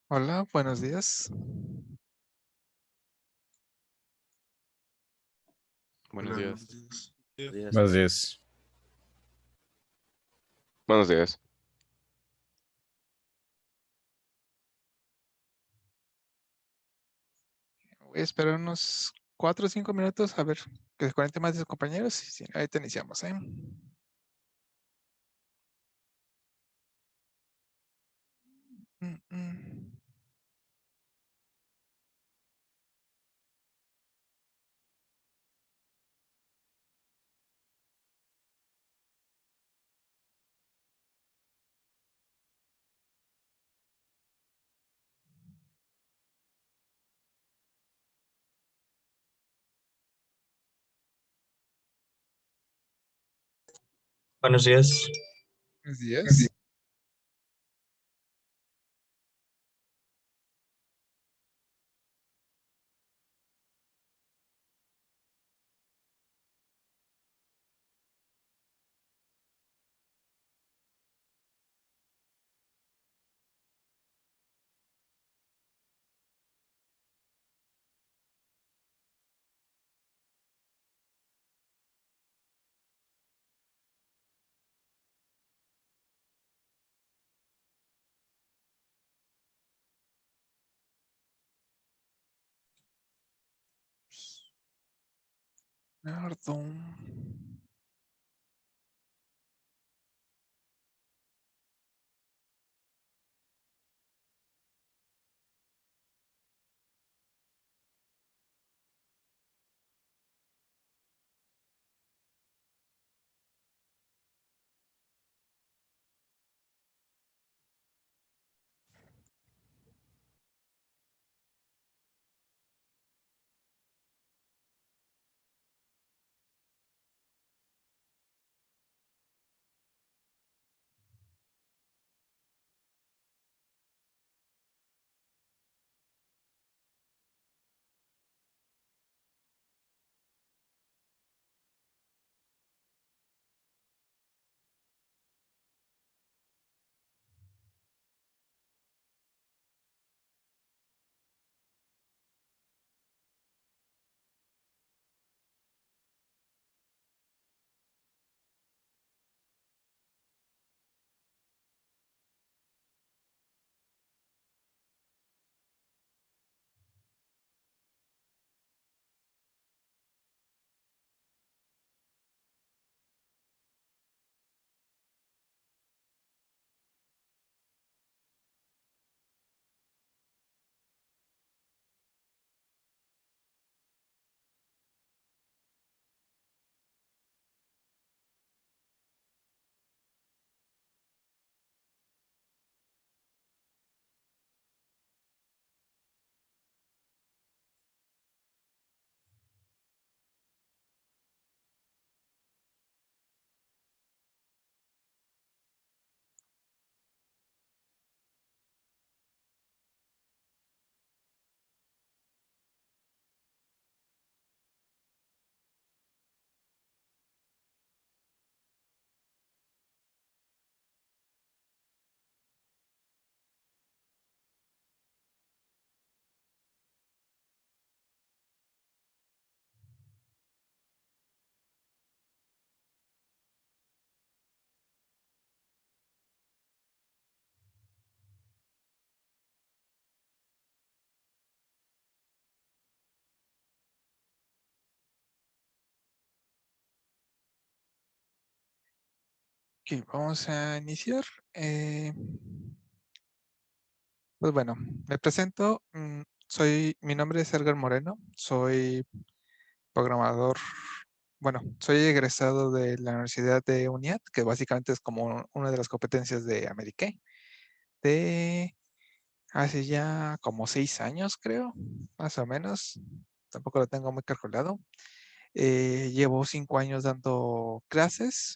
Hola, buenos días. Buenos Hola, días. buenos días. Días. Buenos días. Buenos días. Voy a esperar unos 4 o 5 minutos a ver que se conecten más de sus compañeros y sí, ahorita iniciamos, ¿eh? Mm, mm. Buenos días. Buenos días. Perdón. Ok, vamos a iniciar. Eh, pues bueno, me presento. Mi nombre es Edgar Moreno. Soy programador. Bueno, soy egresado de la Universidad de UNIAT, que básicamente es como una de las competencias de Ameriqué, de hace ya como 6 años, creo, más o menos. Tampoco lo tengo muy calculado. Llevo 5 años dando clases.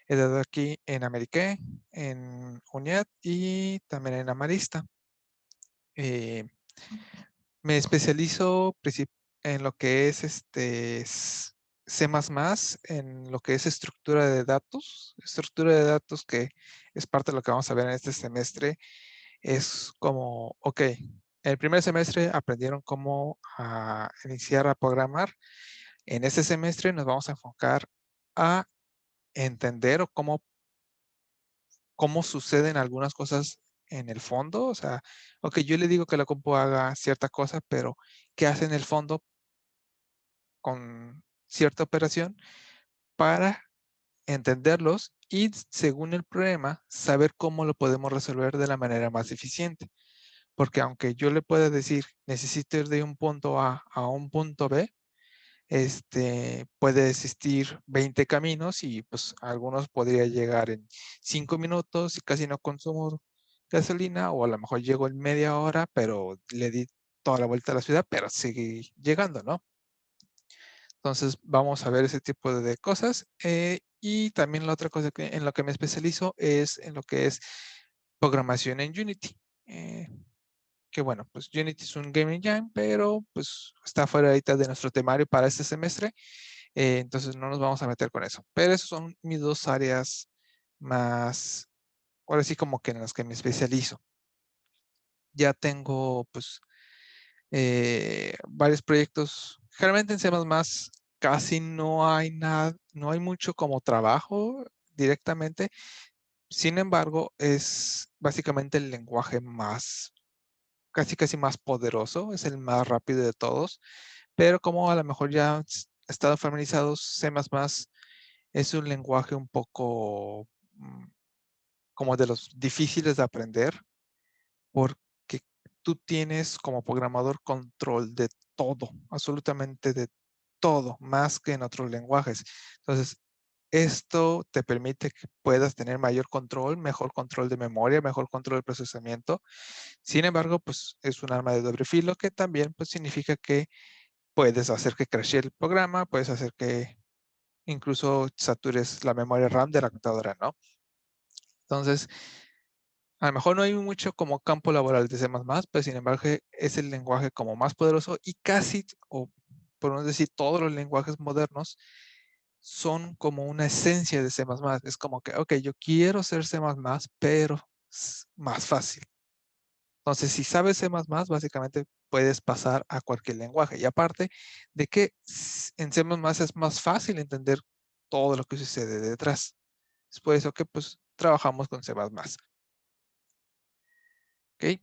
He dado aquí en Ameriqué, en UNIAT y también en Amarista. Eh, Me especializo en lo que es C++, en lo que es estructura de datos que es parte de lo que vamos a ver en este semestre. es como, ok, el primer semestre aprendieron cómo iniciar a programar. En este semestre nos vamos a enfocar a entender o cómo suceden algunas cosas en el fondo. O sea, ok, yo le digo que la compu haga cierta cosa, pero ¿qué hace en el fondo con cierta operación para entenderlos y según el problema, saber cómo lo podemos resolver de la manera más eficiente? Porque aunque yo le pueda decir, necesito ir de un punto A a un punto B, puede existir 20 caminos y pues algunos podría llegar en 5 minutos y casi no consumo gasolina, o a lo mejor llego en media hora, pero le di toda la vuelta a la ciudad, pero seguí llegando, ¿no? Entonces vamos a ver ese tipo de cosas. Y también la otra cosa en lo que me especializo es en lo que es programación en Unity. Eh, que bueno, pues Unity es un game engine, pero pues está fuera ahorita de nuestro temario para este semestre. Entonces no nos vamos a meter con eso. Pero esas son mis dos áreas más, ahora sí como que en las que me especializo. Ya tengo pues varios proyectos. Generalmente en C++ casi no hay nada, no hay mucho como trabajo directamente. Sin embargo, es básicamente el lenguaje más, casi más poderoso, es el más rápido de todos. Pero como a lo mejor ya han estado familiarizados, C++ es un lenguaje un poco como de los difíciles de aprender, porque tú tienes como programador control de todo, absolutamente de todo, más que en otros lenguajes. Entonces, esto te permite que puedas tener mayor control, mejor control de memoria, mejor control de procesamiento. Sin embargo, pues es un arma de doble filo que también pues significa que puedes hacer que crashe el programa, puedes hacer que incluso satures la memoria RAM de la computadora, ¿no? Entonces, a lo mejor no hay mucho como campo laboral de C++, pero sin embargo es el lenguaje como más poderoso y casi, o por no decir todos los lenguajes modernos, son como una esencia de C++. Es como que, ok, yo quiero ser C++, pero más fácil. Entonces, si sabes C++, básicamente puedes pasar a cualquier lenguaje. Y aparte de que en C++ es más fácil entender todo lo que sucede detrás. Es por eso que pues trabajamos con C++. ¿Ok?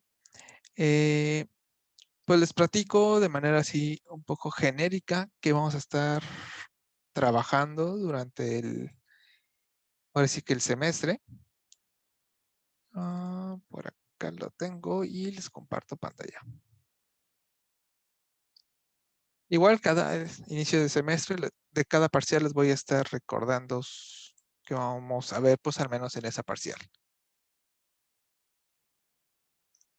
Eh, pues les platico de manera así un poco genérica que vamos a estar trabajando durante ahora sí que el semestre. Por acá lo tengo y les comparto pantalla. Igual cada inicio de semestre, de cada parcial les voy a estar recordando que vamos a ver, pues al menos en esa parcial.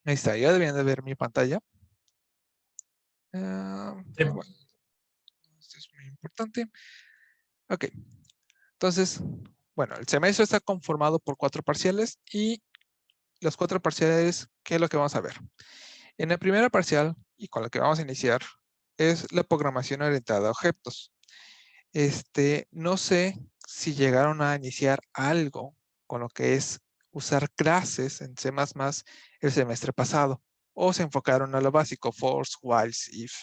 Ahí está, ya debían de ver mi pantalla. Sí. Bueno, esto es muy importante. Ok, entonces, bueno, el semestre está conformado por 4 parciales y los 4 parciales, ¿qué es lo que vamos a ver? En la primera parcial, y con la que vamos a iniciar, es la programación orientada a objetos. No sé si llegaron a iniciar algo con lo que es usar clases en C++ el semestre pasado, o se enfocaron a lo básico, for, while, if.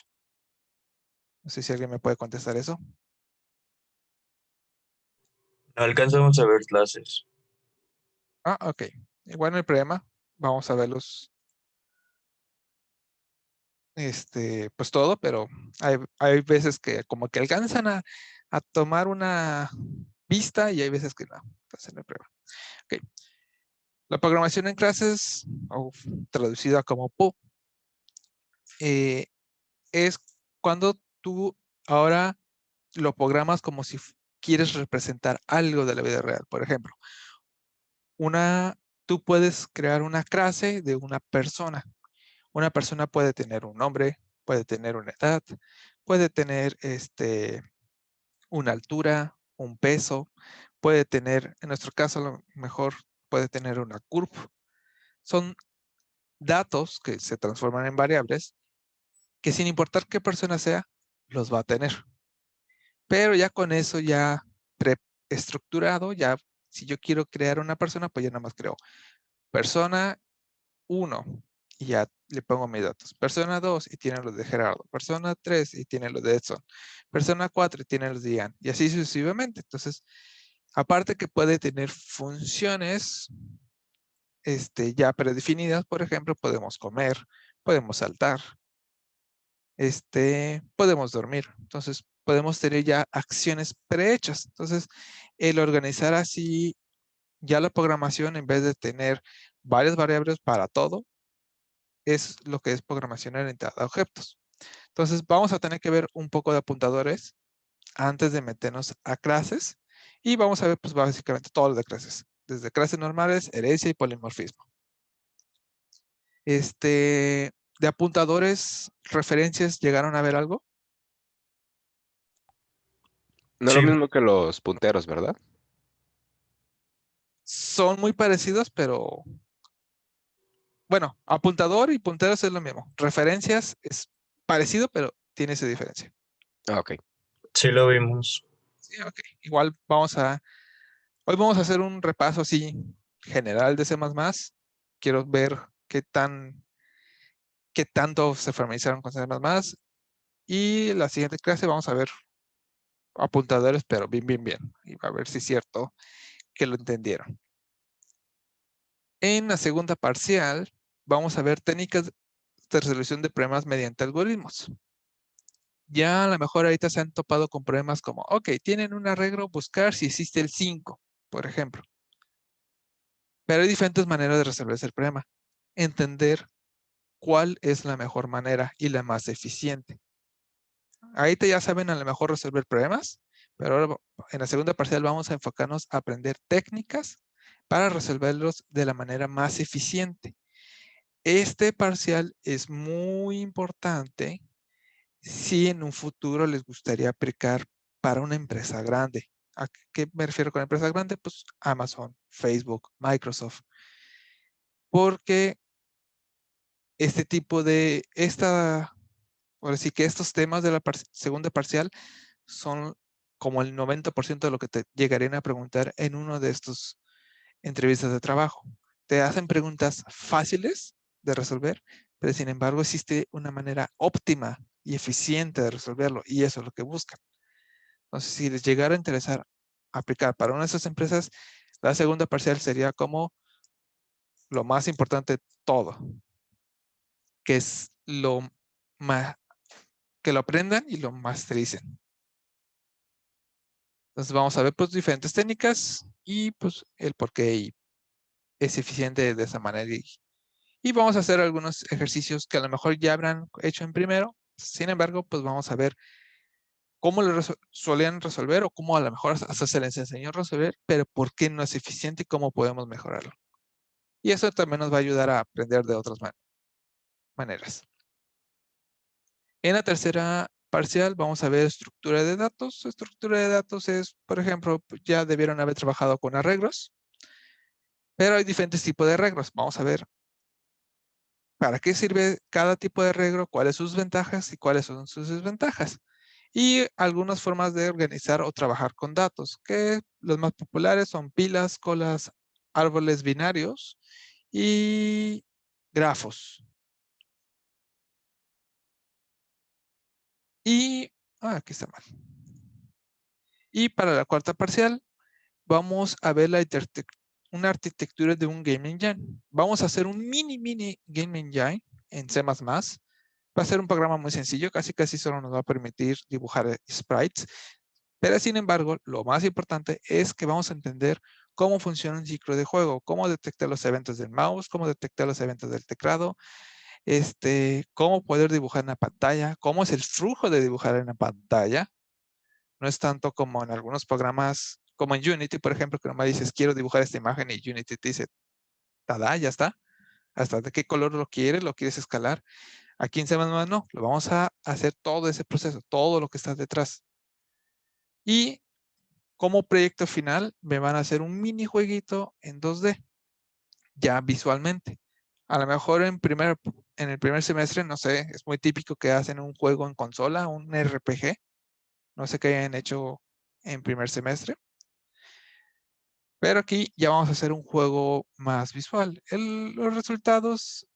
No sé si alguien me puede contestar eso. No alcanzamos a ver clases. Ok. Igual no hay problema. Vamos a verlos, pues todo, pero hay veces que como que alcanzan a tomar una vista y hay veces que no. Entonces no hay problema. Ok. La programación en clases, o traducida como PO, eh, es cuando tú ahora lo programas como si quieres representar algo de la vida real. Por ejemplo, tú puedes crear una clase de una persona. Una persona puede tener un nombre, puede tener una edad, puede tener una altura, un peso, puede tener, en nuestro caso, a lo mejor puede tener una curva. Son datos que se transforman en variables que sin importar qué persona sea, los va a tener. Pero ya con eso ya preestructurado, ya si yo quiero crear una persona, pues ya nada más creo persona 1 y ya le pongo mis datos. Persona 2 y tiene los de Gerardo. Persona 3 y tiene los de Edson. Persona 4 y tiene los de Ian. Y así sucesivamente. Entonces, aparte que puede tener funciones ya predefinidas, por ejemplo, podemos comer, podemos saltar, podemos dormir. Entonces, podemos tener ya acciones prehechas. Entonces, el organizar así ya la programación, en vez de tener varias variables para todo, es lo que es programación orientada a objetos. Entonces, vamos a tener que ver un poco de apuntadores antes de meternos a clases y vamos a ver, pues, básicamente todos los de clases, desde clases normales, herencia y polimorfismo. De apuntadores, referencias, ¿llegaron a ver algo? No es Sí, lo mismo que los punteros, ¿verdad? Son muy parecidos, pero bueno, apuntador y punteros es lo mismo. Referencias es parecido, pero tiene su diferencia. Ah, ok. sí lo vimos. Sí, ok. Igual hoy vamos a hacer un repaso así general de C++. Quiero ver qué tanto se familiarizaron con C++. Y la siguiente clase vamos a ver apuntadores, pero bien, bien, bien. Y a ver si es cierto que lo entendieron. En la segunda parcial vamos a ver técnicas de resolución de problemas mediante algoritmos. Ya a lo mejor ahorita se han topado con problemas como, ok, tienen un arreglo, buscar si existe el 5, por ejemplo. Pero hay diferentes maneras de resolver ese problema. Entender cuál es la mejor manera y la más eficiente. Ahorita ya saben a lo mejor resolver problemas, pero ahora en la segunda parcial vamos a enfocarnos a aprender técnicas para resolverlos de la manera más eficiente. Este parcial es muy importante si en un futuro les gustaría aplicar para una empresa grande. ¿A qué me refiero con empresa grande? Pues Amazon, Facebook, Microsoft. Porque ahora sí que estos temas de la segunda parcial son como el 90% de lo que te llegarían a preguntar en uno de estos entrevistas de trabajo. Te hacen preguntas fáciles de resolver, pero sin embargo existe una manera óptima y eficiente de resolverlo y eso es lo que buscan. Entonces, si les llegara a interesar aplicar para una de esas empresas, la segunda parcial sería como lo más importante de todo, que es que lo aprendan y lo mastericen. Entonces vamos a ver pues diferentes técnicas y pues el por qué es eficiente de esa manera. Y vamos a hacer algunos ejercicios que a lo mejor ya habrán hecho en primero. Sin embargo, pues vamos a ver cómo lo solían resolver o cómo a lo mejor hasta se les enseñó a resolver, pero por qué no es eficiente y cómo podemos mejorarlo. Y eso también nos va a ayudar a aprender de otras maneras. En la tercera parcial vamos a ver estructura de datos. Estructura de datos es, por ejemplo, ya debieron haber trabajado con arreglos, pero hay diferentes tipos de arreglos. Vamos a ver para qué sirve cada tipo de arreglo, cuáles son sus ventajas y cuáles son sus desventajas. Y algunas formas de organizar o trabajar con datos, que los más populares son pilas, colas, árboles binarios y grafos. Aquí está mal. Y para la cuarta parcial, vamos a ver una arquitectura de un Game Engine. Vamos a hacer un mini Game Engine en C++. Va a ser un programa muy sencillo, casi solo nos va a permitir dibujar sprites. Pero sin embargo, lo más importante es que vamos a entender cómo funciona un ciclo de juego, cómo detectar los eventos del mouse, cómo detectar los eventos del teclado, cómo poder dibujar en la pantalla, cómo es el flujo de dibujar en la pantalla. No es tanto como en algunos programas, como en Unity, por ejemplo, que nomás dices, quiero dibujar esta imagen y Unity te dice, tada, ya está. Hasta de qué color lo quieres escalar. Aquí en C++ no, lo vamos a hacer todo ese proceso, todo lo que está detrás. Y como proyecto final me van a hacer un mini jueguito en 2D, ya visualmente. A lo mejor en el primer semestre, no sé, es muy típico que hacen un juego en consola, un RPG. No sé qué hayan hecho en primer semestre. Pero aquí ya vamos a hacer un juego más visual. Los resultados,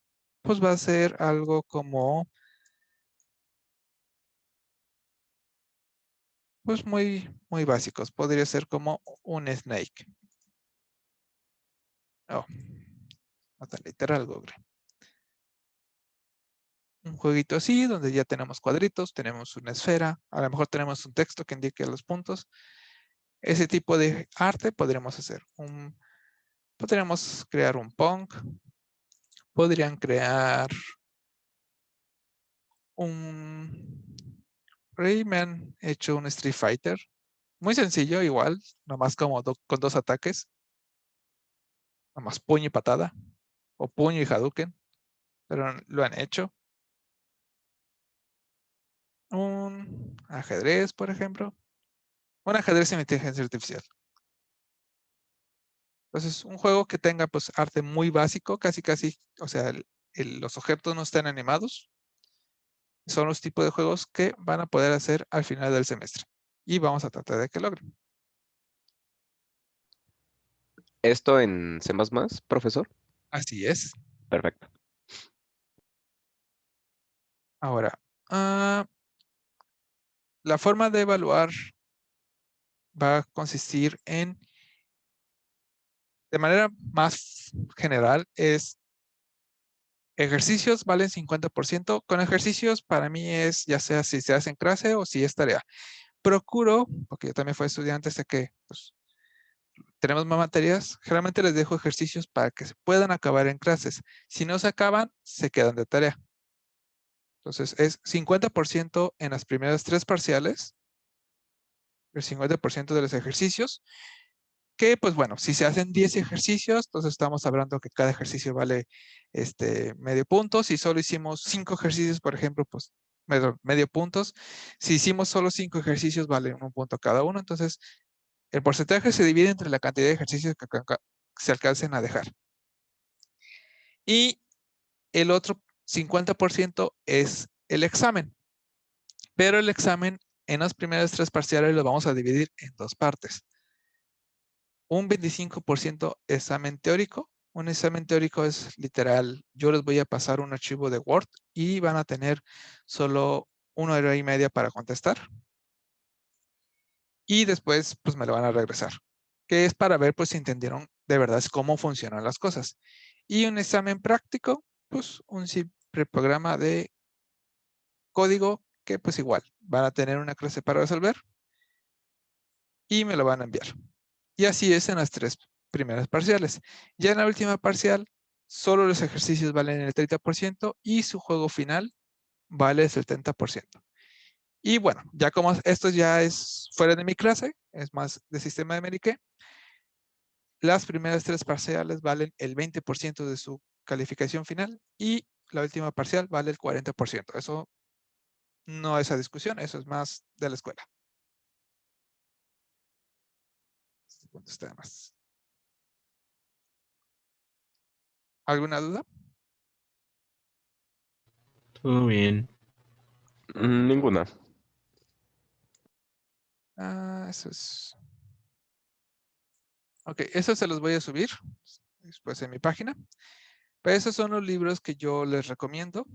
pues va a ser algo como, pues muy básicos. Podría ser como un snake. Oh, no tan literal, Google. Un jueguito así, donde ya tenemos cuadritos, tenemos una esfera, a lo mejor tenemos un texto que indique los puntos. Ese tipo de arte podríamos hacer. Podríamos crear un punk, podrían crear un Rayman hecho un Street Fighter. Muy sencillo, igual, nomás como con dos ataques, nomás puño y patada, o puño y Hadouken, pero lo han hecho. Un ajedrez, por ejemplo. Un ajedrez sin inteligencia artificial. Entonces, un juego que tenga pues arte muy básico, casi, o sea, los objetos no están animados. Son los tipos de juegos que van a poder hacer al final del semestre. Y vamos a tratar de que logren. ¿Esto en C++, profesor? Así es. Perfecto. Ahora, la forma de evaluar va a consistir de manera más general, es ejercicios valen 50%. Con ejercicios para mí es ya sea si se hace en clase o si es tarea. Procuro, porque yo también fui estudiante, sé que pues, tenemos más materias, generalmente les dejo ejercicios para que se puedan acabar en clases. Si no se acaban, se quedan de tarea. Entonces es 50% en las primeras 3 parciales, el 50% de los ejercicios, que pues bueno, si se hacen 10 ejercicios, entonces estamos hablando que cada ejercicio vale medio punto. Si solo hicimos 5 ejercicios, por ejemplo, pues medio puntos. Si hicimos solo 5 ejercicios, vale un punto cada uno. Entonces, el porcentaje se divide entre la cantidad de ejercicios que se alcancen a dejar. Y el otro 50% es el examen. Pero el examen en las primeras 3 parciales lo vamos a dividir en 2 partes. Un 25% examen teórico. Un examen teórico es literal, yo les voy a pasar un archivo de Word y van a tener solo 1 hora y media para contestar. Y después, pues me lo van a regresar. Que es para ver, pues, si entendieron de verdad cómo funcionan las cosas. Y un examen práctico, pues, un simple programa de código que, pues, igual, van a tener una clase para resolver y me lo van a enviar. Y así es en las 3 primeras parciales. Ya en la última parcial, solo los ejercicios valen el 30% y su juego final vale el 70%. Y bueno, ya como esto ya es fuera de mi clase, es más de sistema de Merique, las primeras 3 parciales valen el 20% de su calificación final y la última parcial vale el 40%. Eso no es a discusión, eso es más de la escuela. ¿Alguna duda? Todo bien. Ninguna. Eso es. Ok, eso se los voy a subir después en mi página. Pero esos son los libros que yo les recomiendo.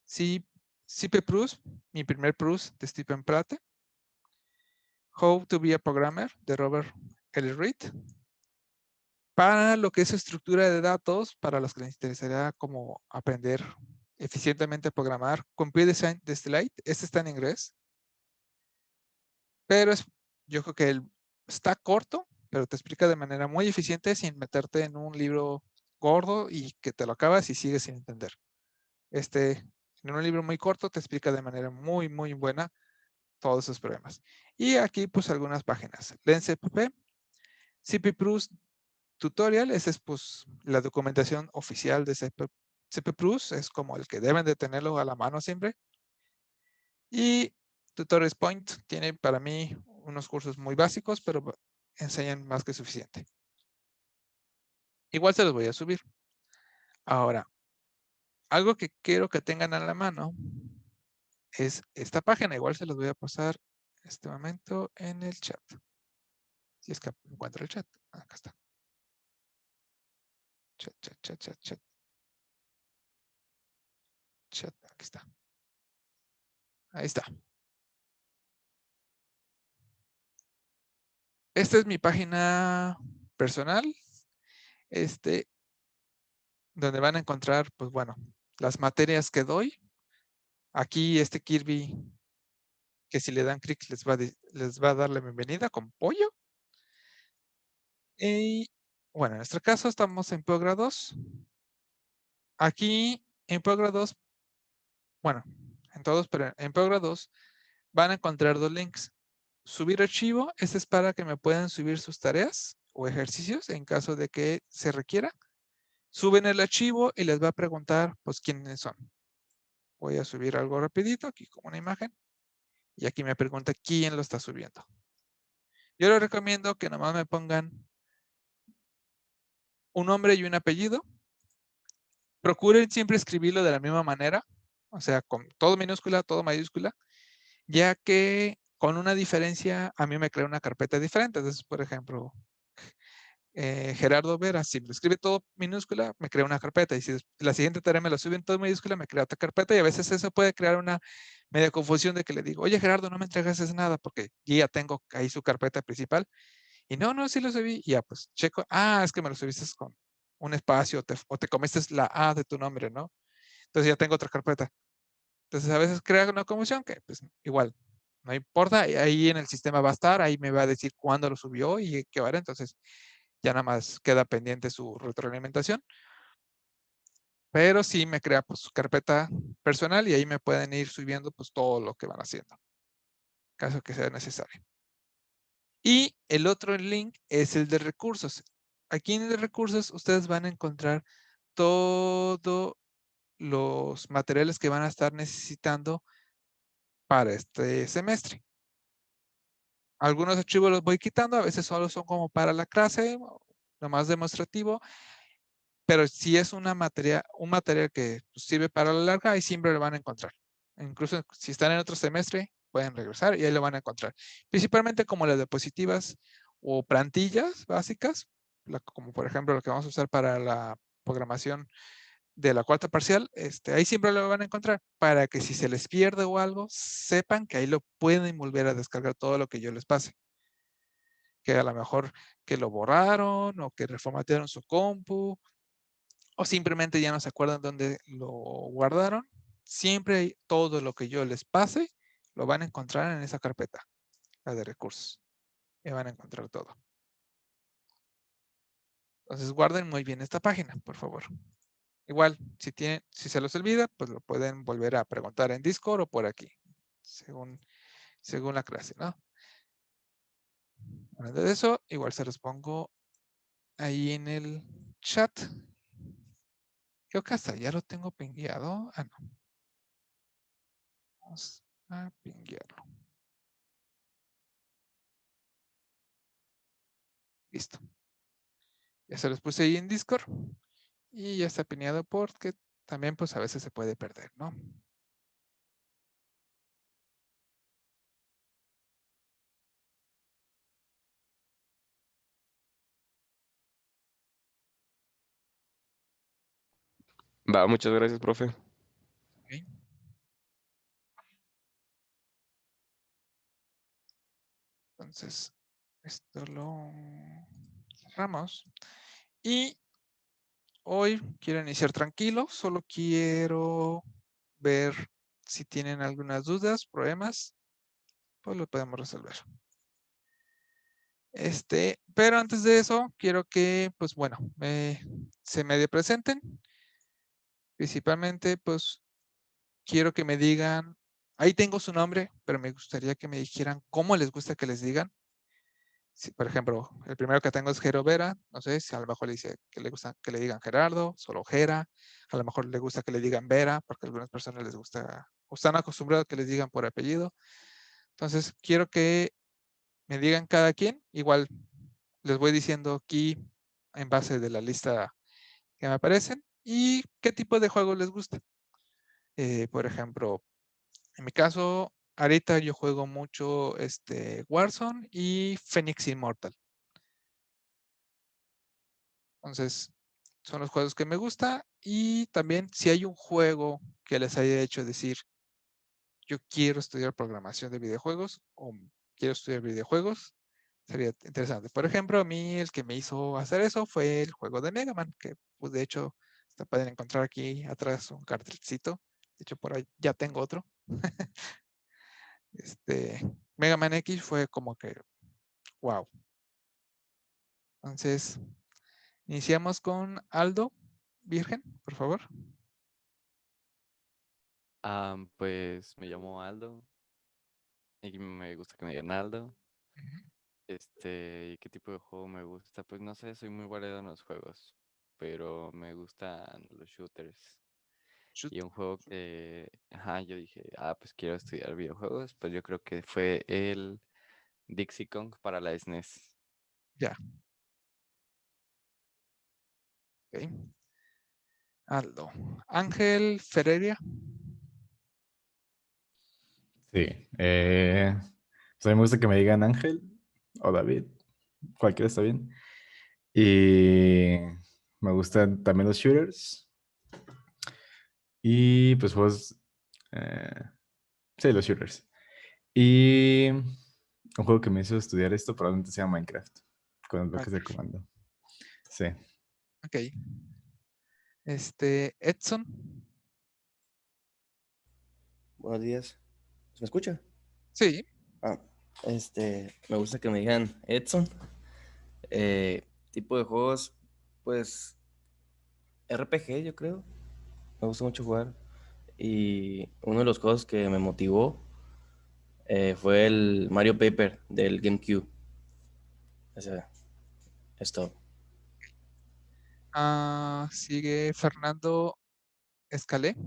Sí, C.P. Proust, mi primer Proust de Stephen Prate. How to be a Programmer de Robert L. Reed. Para lo que es estructura de datos, para los que les interesaría como aprender eficientemente a programar, Computer Design de Slide, este está en inglés, pero yo creo que está corto, pero te explica de manera muy eficiente sin meterte en un libro gordo y que te lo acabas y sigues sin entender. En un libro muy corto te explica de manera muy buena todos esos problemas. Y aquí pues algunas páginas. LensCPP, CP Proust Tutorial, esa es pues la documentación oficial de CP Proust, es como el que deben de tenerlo a la mano siempre. Y Tutorials Point tiene para mí unos cursos muy básicos, pero enseñan más que suficiente. Igual se los voy a subir. Ahora, algo que quiero que tengan a la mano es esta página. Igual se los voy a pasar en este momento en el chat. Si es que encuentro el chat. Acá está. Chat. Aquí está. Ahí está. Esta es mi página personal. Donde van a encontrar, pues bueno, las materias que doy. Aquí Kirby, que si le dan clic les va a dar la bienvenida con pollo. Y bueno, en nuestro caso estamos en Pogra 2. Aquí en Pogra 2, bueno, en todos, pero en Pogra 2 van a encontrar dos links. Subir archivo, este es para que me puedan subir sus tareas o ejercicios en caso de que se requiera. Suben el archivo y les va a preguntar, pues, quiénes son. Voy a subir algo rapidito, aquí como una imagen. Y aquí me pregunta quién lo está subiendo. Yo les recomiendo que nomás me pongan un nombre y un apellido. Procuren siempre escribirlo de la misma manera, o sea, con todo minúscula, todo mayúscula, ya que con una diferencia a mí me crea una carpeta diferente. Entonces, por ejemplo, Gerardo Vera, si lo escribe todo minúscula, me crea una carpeta. Y si la siguiente tarea me lo sube en todo mayúscula, me crea otra carpeta. Y a veces eso puede crear una media confusión de que le digo, oye Gerardo, no me entregas nada porque yo ya tengo ahí su carpeta principal. Y no, sí lo subí. Y ya, pues, checo. Es que me lo subiste con un espacio o te comiste la A de tu nombre, ¿no? Entonces ya tengo otra carpeta. Entonces a veces crea una confusión que, pues, igual, no importa. Ahí en el sistema va a estar, ahí me va a decir cuándo lo subió y qué hora. Entonces ya nada más queda pendiente su retroalimentación. Pero sí me crea, pues, su carpeta personal y ahí me pueden ir subiendo, pues, todo lo que van haciendo, caso que sea necesario. Y el otro link es el de recursos. Aquí en el de recursos ustedes van a encontrar todos los materiales que van a estar necesitando para este semestre. Algunos archivos los voy quitando, a veces solo son como para la clase, lo más demostrativo, pero si es un material que sirve para la larga, ahí siempre lo van a encontrar. Incluso si están en otro semestre, pueden regresar y ahí lo van a encontrar. Principalmente como las diapositivas o plantillas básicas, como por ejemplo lo que vamos a usar para la programación de la cuarta parcial, ahí siempre lo van a encontrar para que si se les pierde o algo, sepan que ahí lo pueden volver a descargar todo lo que yo les pase. Que a lo mejor que lo borraron o que reformatearon su compu o simplemente ya no se acuerdan dónde lo guardaron. Siempre todo lo que yo les pase lo van a encontrar en esa carpeta, la de recursos. Y van a encontrar todo. Entonces guarden muy bien esta página, por favor. Igual, si se los olvida, pues lo pueden volver a preguntar en Discord o por aquí, según la clase, ¿no? Hablando de eso, igual se los pongo ahí en el chat. Creo que hasta ya lo tengo pingueado. No. Vamos a pinguearlo. Listo. Ya se los puse ahí en Discord. Y ya está pineado porque también pues a veces se puede perder, ¿no? Va, muchas gracias, profe. Okay. Entonces, esto lo cerramos. Y hoy quiero iniciar tranquilo. Solo quiero ver si tienen algunas dudas, problemas, pues lo podemos resolver. Pero antes de eso, quiero que, pues bueno, se medio presenten. Principalmente, pues, quiero que me digan, ahí tengo su nombre, pero me gustaría que me dijeran cómo les gusta que les digan. Si, por ejemplo, el primero que tengo es Jero Vera, no sé si a lo mejor le dice que le gusta que le digan Gerardo, solo Jera, a lo mejor le gusta que le digan Vera, porque a algunas personas les gusta, o están acostumbrados a que les digan por apellido. Entonces, quiero que me digan cada quien, igual les voy diciendo aquí en base de la lista que me aparecen y qué tipo de juego les gusta. Por ejemplo, en mi caso, ahorita yo juego mucho Warzone y Phoenix Immortal. Entonces, son los juegos que me gusta. Y también si hay un juego que les haya hecho decir, yo quiero estudiar programación de videojuegos o quiero estudiar videojuegos, sería interesante. Por ejemplo, a mí el que me hizo hacer eso fue el juego de Mega Man, que pues de hecho está pueden encontrar aquí atrás un cartelcito. De hecho, por ahí ya tengo otro. Mega Man X fue como que, wow. Entonces, iniciamos con Aldo Virgen, por favor. Pues me llamo Aldo y me gusta que me digan Aldo. ¿Y qué tipo de juego me gusta? Pues no sé, soy muy variado en los juegos, pero me gustan los shooters. Shoot. Y un juego que, yo dije, pues quiero estudiar videojuegos, pues yo creo que fue el Dixie Kong para la SNES. Ya. Ok. Aldo. Ángel Ferreira. Sí. Pues a mí me gusta que me digan Ángel o David. Cualquiera está bien. Y me gustan también los shooters. Y pues juegos. Sí, los shooters. Y un juego que me hizo estudiar esto probablemente sea Minecraft. Con el bloques de Minecraft. comando. Sí. Ok. Edson. Buenos días. ¿Me escucha? Sí. Ah, me gusta que me digan Edson. Tipo de juegos, pues RPG, yo creo. Me gusta mucho jugar. Y uno de los juegos que me motivó fue el Mario Paper del GameCube. Ese es todo. Sigue Fernando Escalé.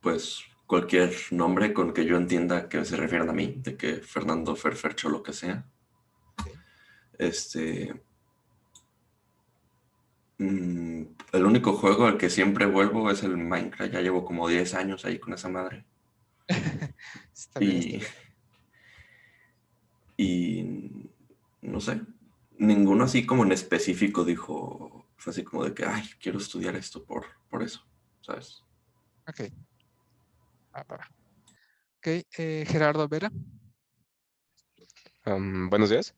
Pues cualquier nombre con que yo entienda que se refieren a mí, de que Fernando, Fercho, lo que sea. Ok. Este. El único juego al que siempre vuelvo es el Minecraft. Ya llevo como 10 años ahí con esa madre. Está bien, está Y, bien. y no sé, ninguno así como en específico dijo, fue así como de que, ay, quiero estudiar esto por eso, ¿sabes? Ok. Va. Ok. Gerardo Vera. Buenos días.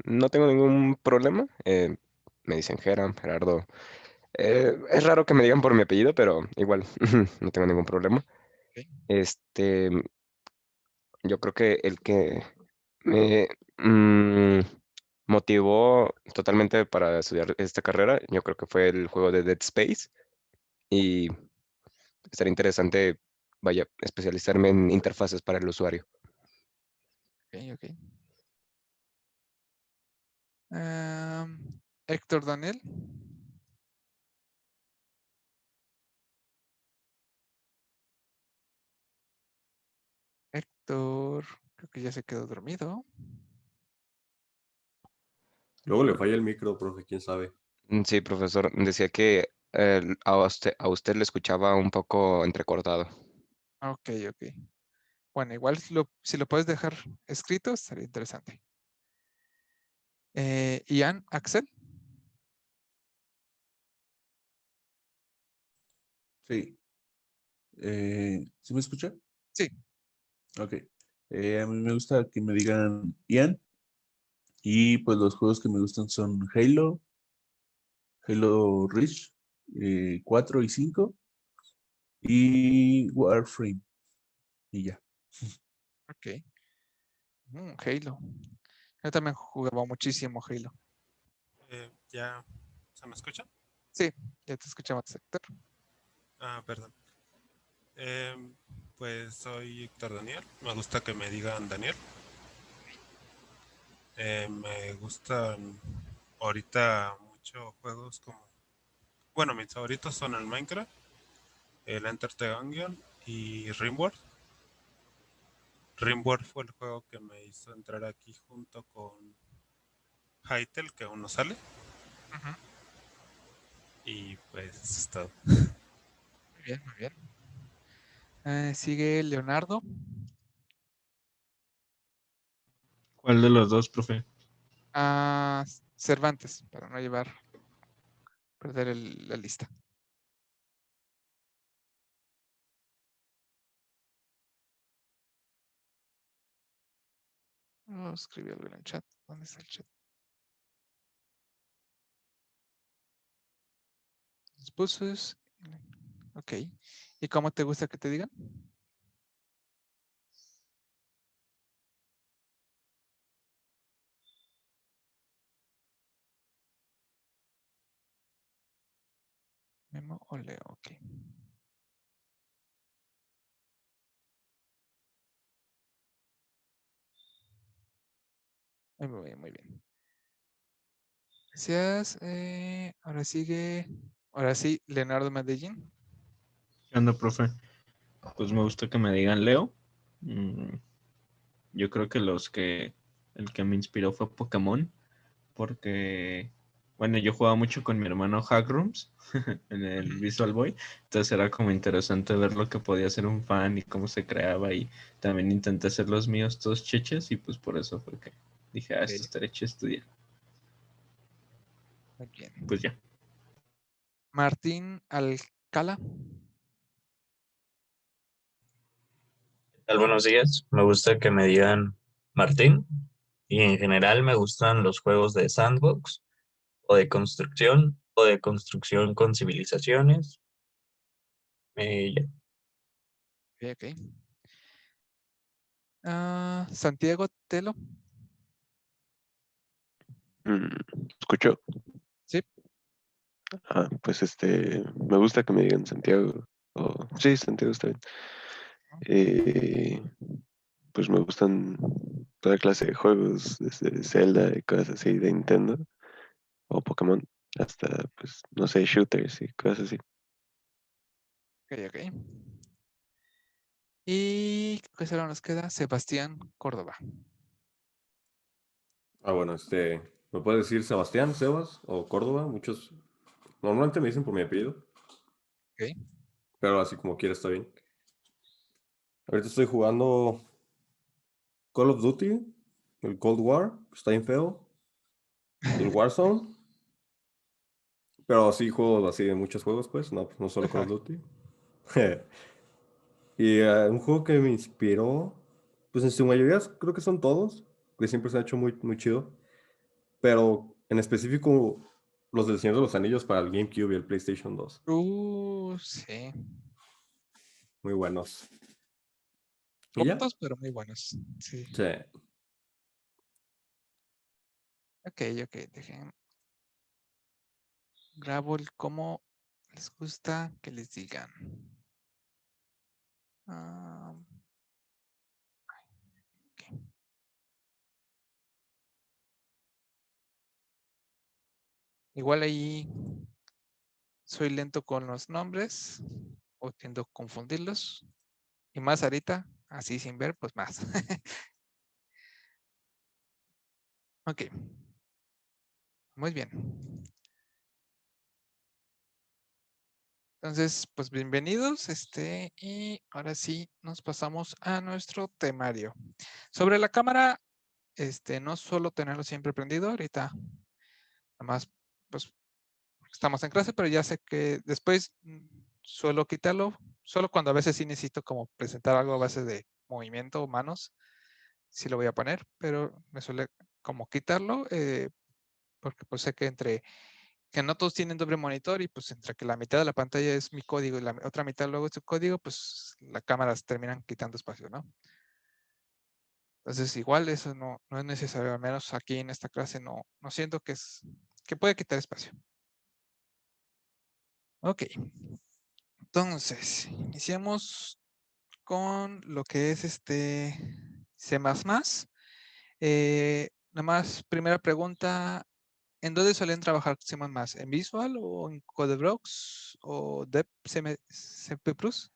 No tengo ningún problema. Me dicen Gerardo. Es raro que me digan por mi apellido, pero igual no tengo ningún problema. Ok. Este, yo creo que el que me motivó totalmente para estudiar esta carrera, yo creo que fue el juego de Dead Space. Y estaría interesante, vaya, especializarme en interfaces para el usuario. Ok. Héctor Daniel. Héctor, creo que ya se quedó dormido. Luego le falla el micro, profe, quién sabe. Sí, profesor, decía que a usted le escuchaba un poco entrecortado. Ok. Bueno, igual si lo puedes dejar escrito, estaría interesante. Ian Axel. Sí. ¿Sí me escucha? Sí. Ok. A mí me gusta que me digan Ian. Y pues los juegos que me gustan son Halo Reach 4 y 5 y Warframe. Y ya. Ok. Halo. Yo también jugaba muchísimo Halo. ¿Ya se me escucha? Sí, ya te escuchaba, Héctor. Perdón. Pues soy Héctor Daniel. Me gusta que me digan Daniel. Me gustan ahorita mucho juegos como... Bueno, mis favoritos son el Minecraft, el Enter the Gungeon y Rimworld. Rimworld fue el juego que me hizo entrar aquí junto con Hytale, que aún no sale. Ujú. Y pues eso es todo. Muy bien, muy bien. Sigue Leonardo. ¿Cuál de los dos, profe? Cervantes, para no perder la lista. Escribí algo en el chat. ¿Dónde está el chat? Dispusos. Ok. ¿Y cómo te gusta que te digan? Memo o Leo, ok. Muy bien, muy bien. Gracias. Ahora sí, Leonardo Medellín. ¿Qué onda, profe? Pues me gusta que me digan Leo. Yo creo que el que me inspiró fue Pokémon, porque, bueno, yo jugaba mucho con mi hermano Hackrooms en el Visual Boy, entonces era como interesante ver lo que podía hacer un fan y cómo se creaba, y también intenté hacer los míos todos cheches, y pues por eso fue que dije, esto estaría chido estudiar. Muy bien. Pues ya. Martín Alcala. ¿Qué tal? Buenos días. Me gusta que me digan Martín y en general me gustan los juegos de sandbox o de construcción con civilizaciones. Ya. Ok. Santiago Telo. ¿Escucho? Sí. Pues me gusta que me digan Santiago. Sí, Santiago está bien. Pues me gustan toda clase de juegos, desde Zelda y cosas así de Nintendo o Pokémon, hasta, pues, no sé, shooters y cosas así. Ok. Y ¿qué solo nos queda? Sebastián Córdoba. Bueno, ¿me puedes decir Sebastián, Sebas o Córdoba? Muchos normalmente me dicen por mi apellido. Ok. Pero así como quieras está bien. Ahorita estoy jugando Call of Duty, el Cold War, que está bien feo. El Warzone. Pero sí juego así de muchos juegos, pues, no solo Call of Duty. Y un juego que me inspiró, pues en su mayoría creo que son todos, que siempre se ha hecho muy, muy chido. Pero en específico los del Señor de los Anillos para el GameCube y el PlayStation 2. Sí. Muy buenos. ¿Y ya? Cortos, pero muy buenos. Sí. Sí. Ok. Dejen. Grabo el cómo les gusta que les digan. Ok. Igual ahí soy lento con los nombres o tiendo a confundirlos. Y más ahorita, así sin ver, pues más. Ok. Muy bien. Entonces, pues bienvenidos. Y ahora sí nos pasamos a nuestro temario. Sobre la cámara, no suelo tenerlo siempre prendido. Ahorita, nada más, pues estamos en clase, pero ya sé que después suelo quitarlo, solo cuando a veces sí necesito como presentar algo a base de movimiento o manos, sí lo voy a poner, pero me suele como quitarlo, porque pues sé que no todos tienen doble monitor y pues entre que la mitad de la pantalla es mi código y la otra mitad luego es su código, pues las cámaras terminan quitando espacio, ¿no? Entonces igual eso no es necesario, al menos aquí en esta clase no siento que puede quitar espacio. Ok. Entonces, iniciamos con lo que es C++. Nada más, primera pregunta, ¿en dónde suelen trabajar C++? ¿En Visual o en CodeBlocks o Dev CP+?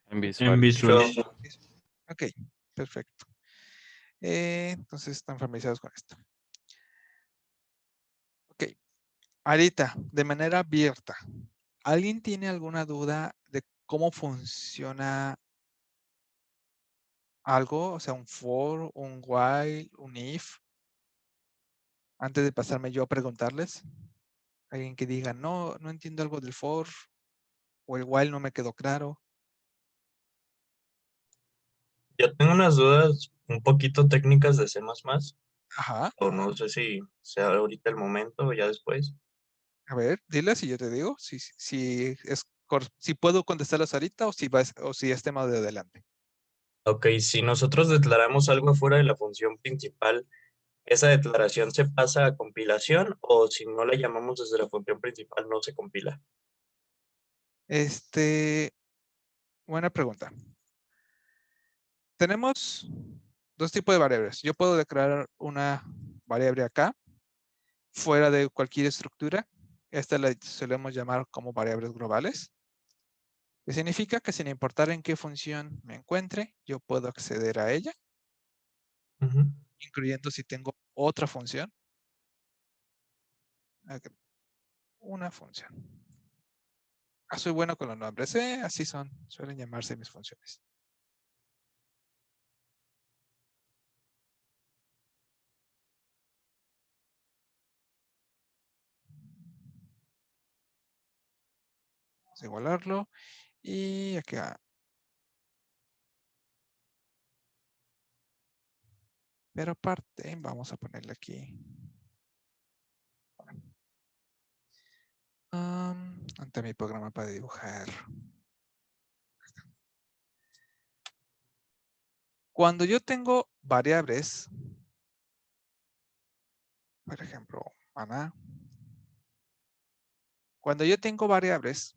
En Visual. Ok, perfecto. Entonces están familiarizados con esto. Ok, ahorita, de manera abierta, ¿alguien tiene alguna duda de cómo funciona algo? O sea, un for, un while, un if. Antes de pasarme yo a preguntarles, alguien que diga, no, no entiendo algo del for, o el while no me quedó claro. Yo tengo unas dudas un poquito técnicas de C++, Ajá. o no sé si sea ahorita el momento o ya después. A ver, dile si yo te digo, si puedo contestarlas ahorita o si es tema de adelante. Ok, si nosotros declaramos algo fuera de la función principal, ¿esa declaración se pasa a compilación o si no la llamamos desde la función principal no se compila? Buena pregunta. Tenemos dos tipos de variables. Yo puedo declarar una variable acá, fuera de cualquier estructura. Esta la solemos llamar como variables globales. Que significa que sin importar en qué función me encuentre, yo puedo acceder a ella, incluyendo si tengo otra función. Una función. Soy bueno con los nombres, así suelen llamarse mis funciones. Vamos a igualarlo y acá. Pero aparte, vamos a ponerle aquí. Ante mi programa para dibujar. Cuando yo tengo variables, por ejemplo, maná. Cuando yo tengo variables,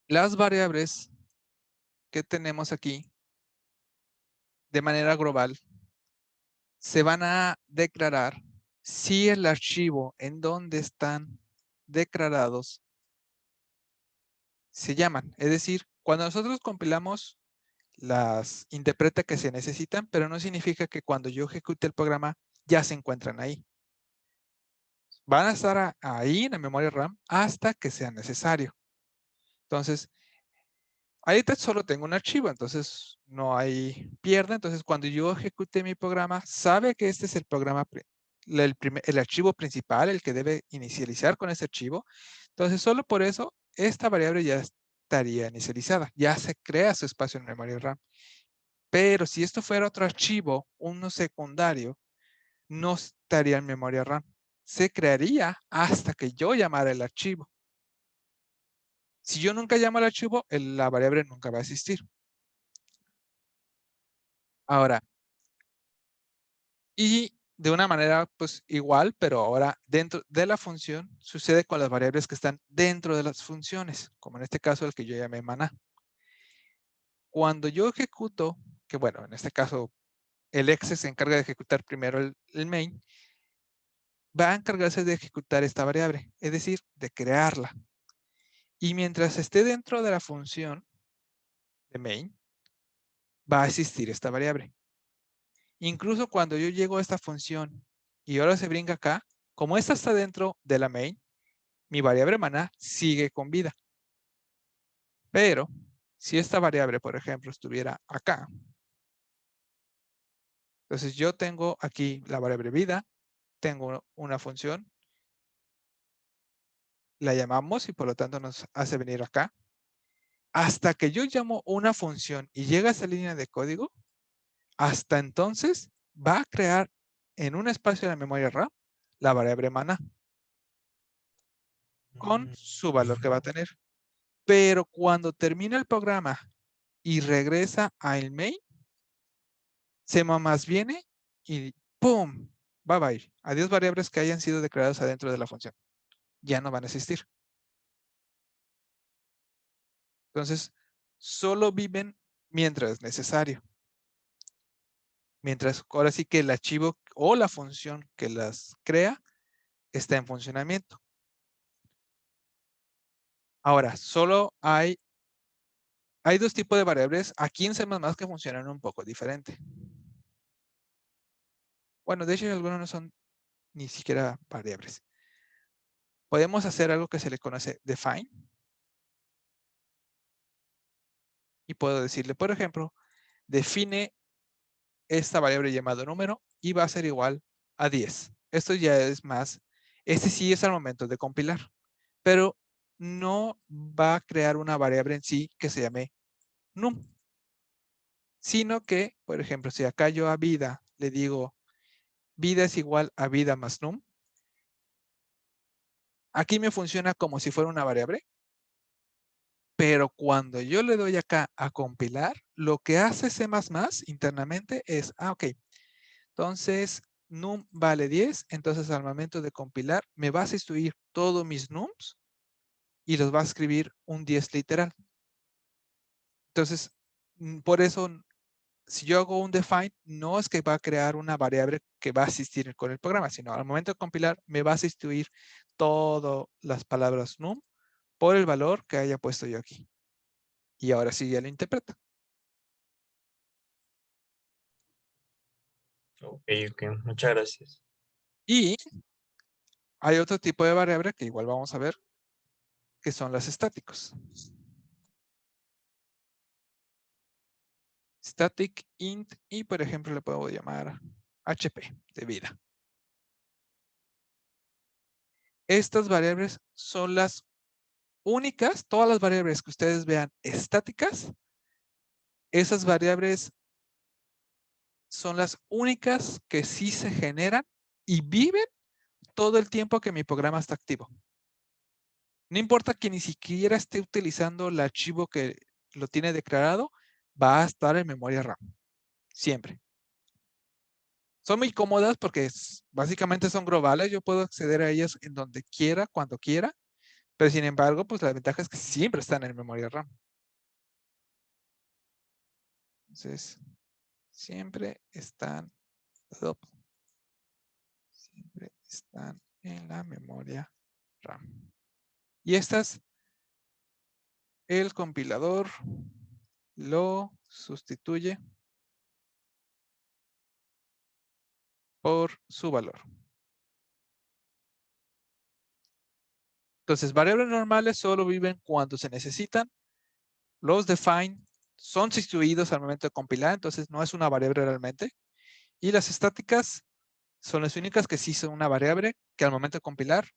las variables que tenemos aquí, de manera global, se van a declarar si el archivo en donde están declarados se llaman. Es decir, cuando nosotros compilamos, las interpreta que se necesitan, pero no significa que cuando yo ejecute el programa ya se encuentran ahí. Van a estar ahí en la memoria RAM hasta que sea necesario. Entonces, ahorita solo tengo un archivo, entonces no hay pierde. Entonces, cuando yo ejecute mi programa, sabe que este es el programa, el archivo principal, el que debe inicializar con ese archivo. Entonces, solo por eso, esta variable ya estaría inicializada. Ya se crea su espacio en memoria RAM. Pero si esto fuera otro archivo, uno secundario, no estaría en memoria RAM. Se crearía hasta que yo llamara el archivo. Si yo nunca llamo al archivo, la variable nunca va a existir. Ahora, y de una manera pues igual, pero ahora dentro de la función, sucede con las variables que están dentro de las funciones, como en este caso el que yo llamé maná. Cuando yo ejecuto, que bueno, en este caso el exe se encarga de ejecutar primero el main, va a encargarse de ejecutar esta variable, es decir, de crearla. Y mientras esté dentro de la función de main, va a existir esta variable. Incluso cuando yo llego a esta función y ahora se brinca acá, como esta está dentro de la main, mi variable maná sigue con vida. Pero si esta variable, por ejemplo, estuviera acá, entonces yo tengo aquí la variable vida, tengo una función, la llamamos y por lo tanto nos hace venir acá. Hasta que yo llamo una función y llega a esa línea de código, hasta entonces va a crear en un espacio de la memoria RAM la variable maná con su valor que va a tener. Pero cuando termina el programa y regresa al main, C++ viene y ¡pum! Bye bye. Adiós variables que hayan sido declaradas adentro de la función. Ya no van a existir. Entonces, solo viven mientras es necesario. Mientras ahora sí que el archivo o la función que las crea está en funcionamiento. Ahora, solo hay dos tipos de variables aquí en C++ que funcionan un poco diferente. Bueno, de hecho, algunos no son ni siquiera variables. Podemos hacer algo que se le conoce define. Y puedo decirle, por ejemplo, define esta variable llamada número y va a ser igual a 10. Esto ya es más, este sí es al momento de compilar, pero no va a crear una variable en sí que se llame num, sino que, por ejemplo, si acá yo a vida le digo vida es igual a vida más num, aquí me funciona como si fuera una variable, pero cuando yo le doy acá a compilar, lo que hace C++ internamente es, ok, entonces num vale 10, entonces al momento de compilar me va a sustituir todos mis nums y los va a escribir un 10 literal. Entonces, por eso, si yo hago un define, no es que va a crear una variable que va a existir con el programa, sino al momento de compilar me va a sustituir todas las palabras num por el valor que haya puesto yo aquí. Y ahora sí ya lo interpreta. Ok, muchas gracias. Y hay otro tipo de variable que igual vamos a ver, que son los estáticos. Static int y por ejemplo le puedo llamar HP de vida. Estas variables son las únicas, todas las variables que ustedes vean estáticas, esas variables son las únicas que sí se generan y viven todo el tiempo que mi programa está activo. No importa que ni siquiera esté utilizando el archivo que lo tiene declarado, va a estar en memoria RAM. Siempre. Son muy cómodas porque básicamente son globales. Yo puedo acceder a ellas en donde quiera, cuando quiera. Pero sin embargo, pues la ventaja es que siempre están en memoria RAM. Entonces, siempre están en la memoria RAM. Y estas, el compilador lo sustituye por su valor. Entonces, variables normales solo viven cuando se necesitan. Los define son sustituidos al momento de compilar, entonces no es una variable realmente. Y las estáticas son las únicas que sí son una variable que al momento de compilar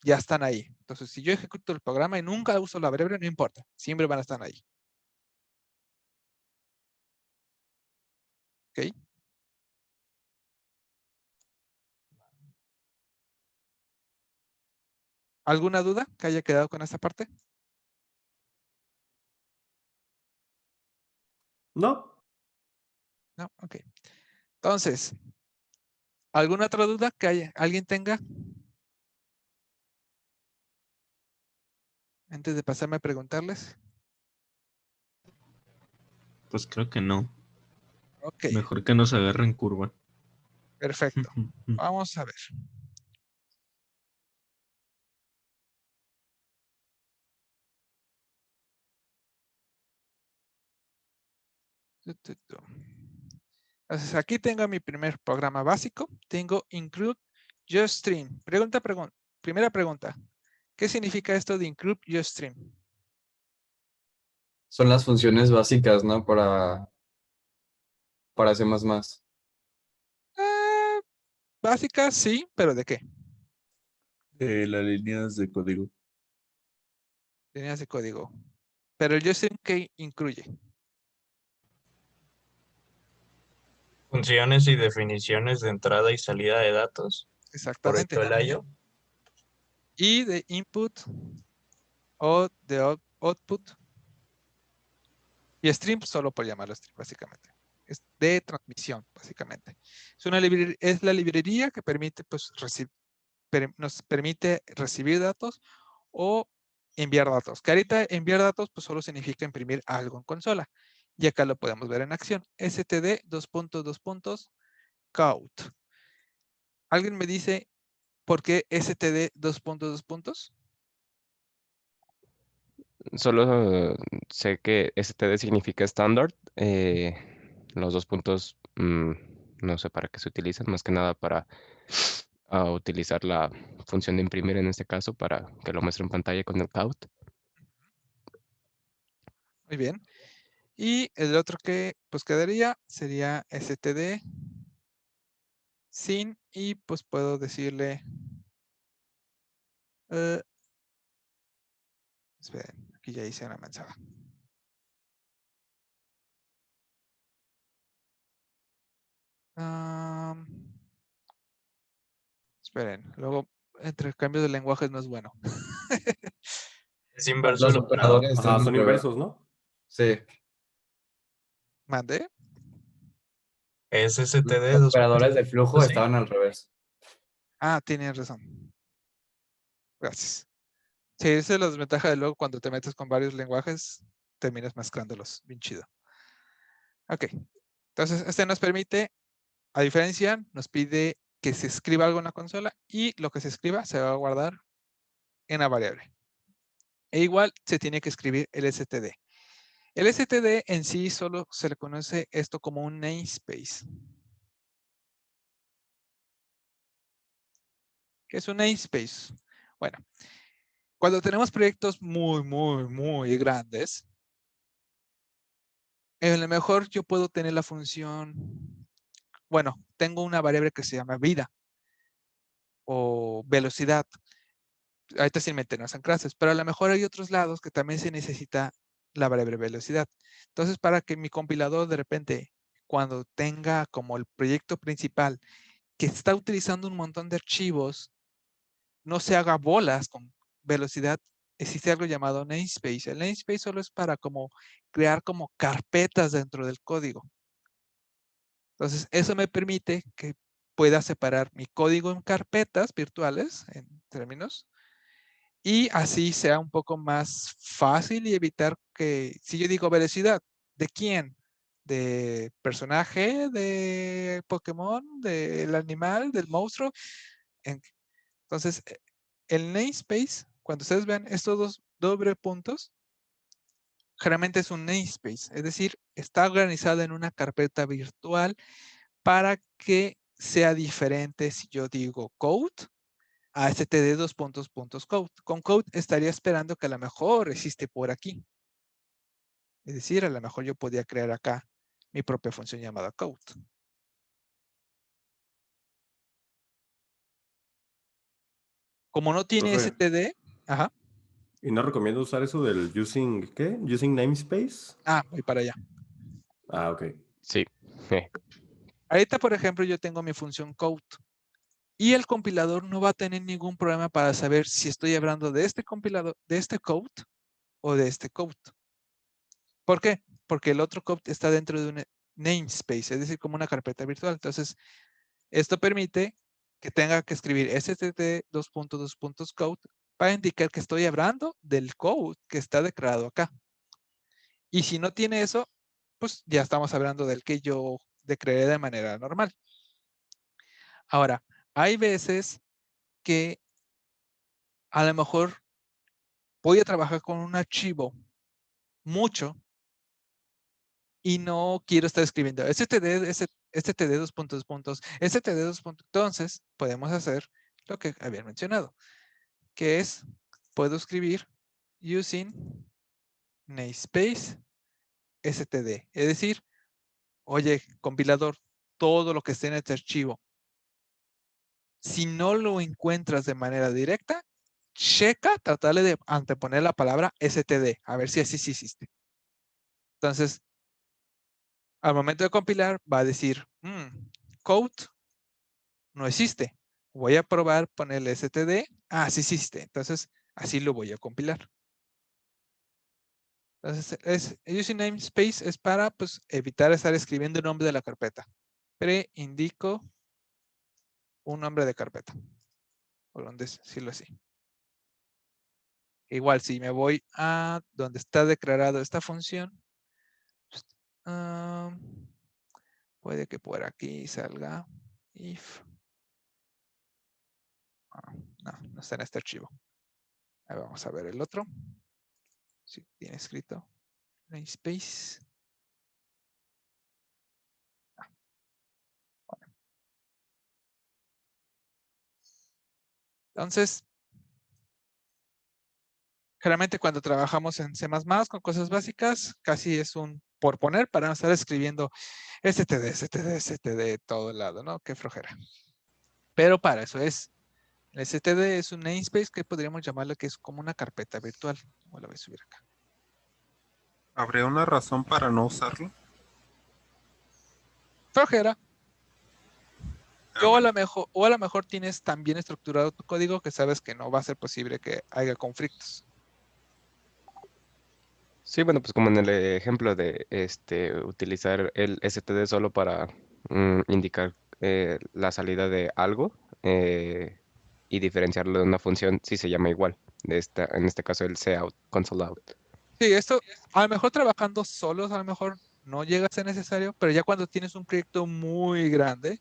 ya están ahí. Entonces, si yo ejecuto el programa y nunca uso la variable, no importa, siempre van a estar ahí. ¿Ok? ¿Alguna duda que haya quedado con esta parte? No. No, ok. Entonces, ¿alguna otra duda que alguien tenga? Antes de pasarme a preguntarles. Pues creo que no. Ok. Mejor que nos agarren curva. Perfecto. Vamos a ver. Entonces, aquí tengo mi primer programa básico. Tengo include JustStream. Primera pregunta. ¿Qué significa esto de include JustStream? Son las funciones básicas, ¿no? Para C++. Básicas, sí, pero ¿de qué? Las líneas de código. Líneas de código. Pero el JustStream, ¿qué incluye? Funciones y definiciones de entrada y salida de datos. Por Exactamente. esto el IO. Y de input o de output. Y stream solo por llamarlo stream, básicamente. Es de transmisión, básicamente. Es la librería que permite, pues, nos permite recibir datos o enviar datos. Que ahorita enviar datos, pues, solo significa imprimir algo en consola. Y acá lo podemos ver en acción. std, count. ¿Alguien me dice por qué std, ? Solo sé que STD significa estándar. Los 2 puntos, no sé para qué se utilizan, más que nada para utilizar la función de imprimir en este caso para que lo muestre en pantalla con el count. Muy bien. Y el otro que pues quedaría sería std sin y pues puedo decirle esperen, aquí ya hice una mensaje. Esperen, luego entre cambios de lenguajes no es bueno. Es inverso Los el operador. operadores Ajá, están son al revés. inversos, ¿no? Sí. ¿Mandé? Es STD Los dos operadores de flujo sí. estaban al revés. Ah, tienes razón. Gracias. Sí, esa es la desventaja de luego cuando te metes con varios lenguajes, terminas mezclándolos. Bien chido. Ok. Entonces, este nos permite, a diferencia, nos pide que se escriba algo en la consola y lo que se escriba se va a guardar en la variable. E igual se tiene que escribir el std. El std en sí solo se le conoce esto como un namespace. ¿Qué es un namespace? Bueno, cuando tenemos proyectos muy grandes, a lo mejor yo puedo tener la función, bueno, tengo una variable que se llama vida o velocidad. Ahorita sin meternos en clases, pero a lo mejor hay otros lados que también se necesita la variable velocidad. Entonces, para que mi compilador de repente, cuando tenga como el proyecto principal que está utilizando un montón de archivos, no se haga bolas con velocidad, existe algo llamado namespace. El namespace solo es para como crear como carpetas dentro del código. Entonces, eso me permite que pueda separar mi código en carpetas virtuales, en términos, y así sea un poco más fácil y evitar que, si yo digo velocidad, ¿de quién? ¿De personaje, de Pokémon, del animal, del monstruo? Entonces, el namespace, cuando ustedes vean estos dos doble puntos, generalmente es un namespace, es decir, está organizado en una carpeta virtual para que sea diferente si yo digo code a std dos puntos code. Con code estaría esperando que a lo mejor existe por aquí. Es decir, a lo mejor yo podía crear acá mi propia función llamada code. Como no tiene Profe, std, ajá. ¿y no recomiendo usar eso del using, qué? Using namespace. Ah, voy para allá. Ah, ok. Sí. Ahorita, por ejemplo, yo tengo mi función code. Y el compilador no va a tener ningún problema para saber si estoy hablando de este compilador, de este code o de este code. ¿Por qué? Porque el otro code está dentro de un namespace, es decir, como una carpeta virtual. Entonces, esto permite que tenga que escribir std code para indicar que estoy hablando del code que está declarado acá. Y si no tiene eso, pues ya estamos hablando del que yo declaré de manera normal. Ahora, hay veces que a lo mejor voy a trabajar con un archivo mucho y no quiero estar escribiendo std dos puntos, std dos puntos. Entonces, podemos hacer lo que había mencionado, que es, puedo escribir using namespace std. Es decir, oye, compilador, todo lo que esté en este archivo, si no lo encuentras de manera directa, checa, tratarle de anteponer la palabra std, a ver si así sí existe. Entonces, al momento de compilar, va a decir, code no existe. Voy a probar ponerle std. Ah, sí existe. Entonces, así lo voy a compilar. Entonces, using namespace es para pues, evitar estar escribiendo el nombre de la carpeta. Indico un nombre de carpeta. Por donde decirlo así. Igual, si me voy a donde está declarado esta función, pues, puede que por aquí salga if. No está en este archivo. Ahí vamos a ver el otro. Si tiene escrito namespace. Bueno. Entonces, generalmente cuando trabajamos en C++ con cosas básicas, casi es un por poner, para no estar escribiendo std, todo el lado, ¿no? Qué flojera. Pero para eso es. El std es un namespace que podríamos llamarlo que es como una carpeta virtual. Como la voy a subir acá. ¿Habría una razón para no usarlo? Flojera. Ah, bueno. O a lo mejor tienes tan bien estructurado tu código que sabes que no va a ser posible que haya conflictos. Sí, bueno, pues como en el ejemplo de utilizar el std solo para indicar la salida de algo y diferenciarlo de una función si se llama igual. En este caso el cout, console out. Sí, esto a lo mejor trabajando solos, a lo mejor no llega a ser necesario, pero ya cuando tienes un proyecto muy grande,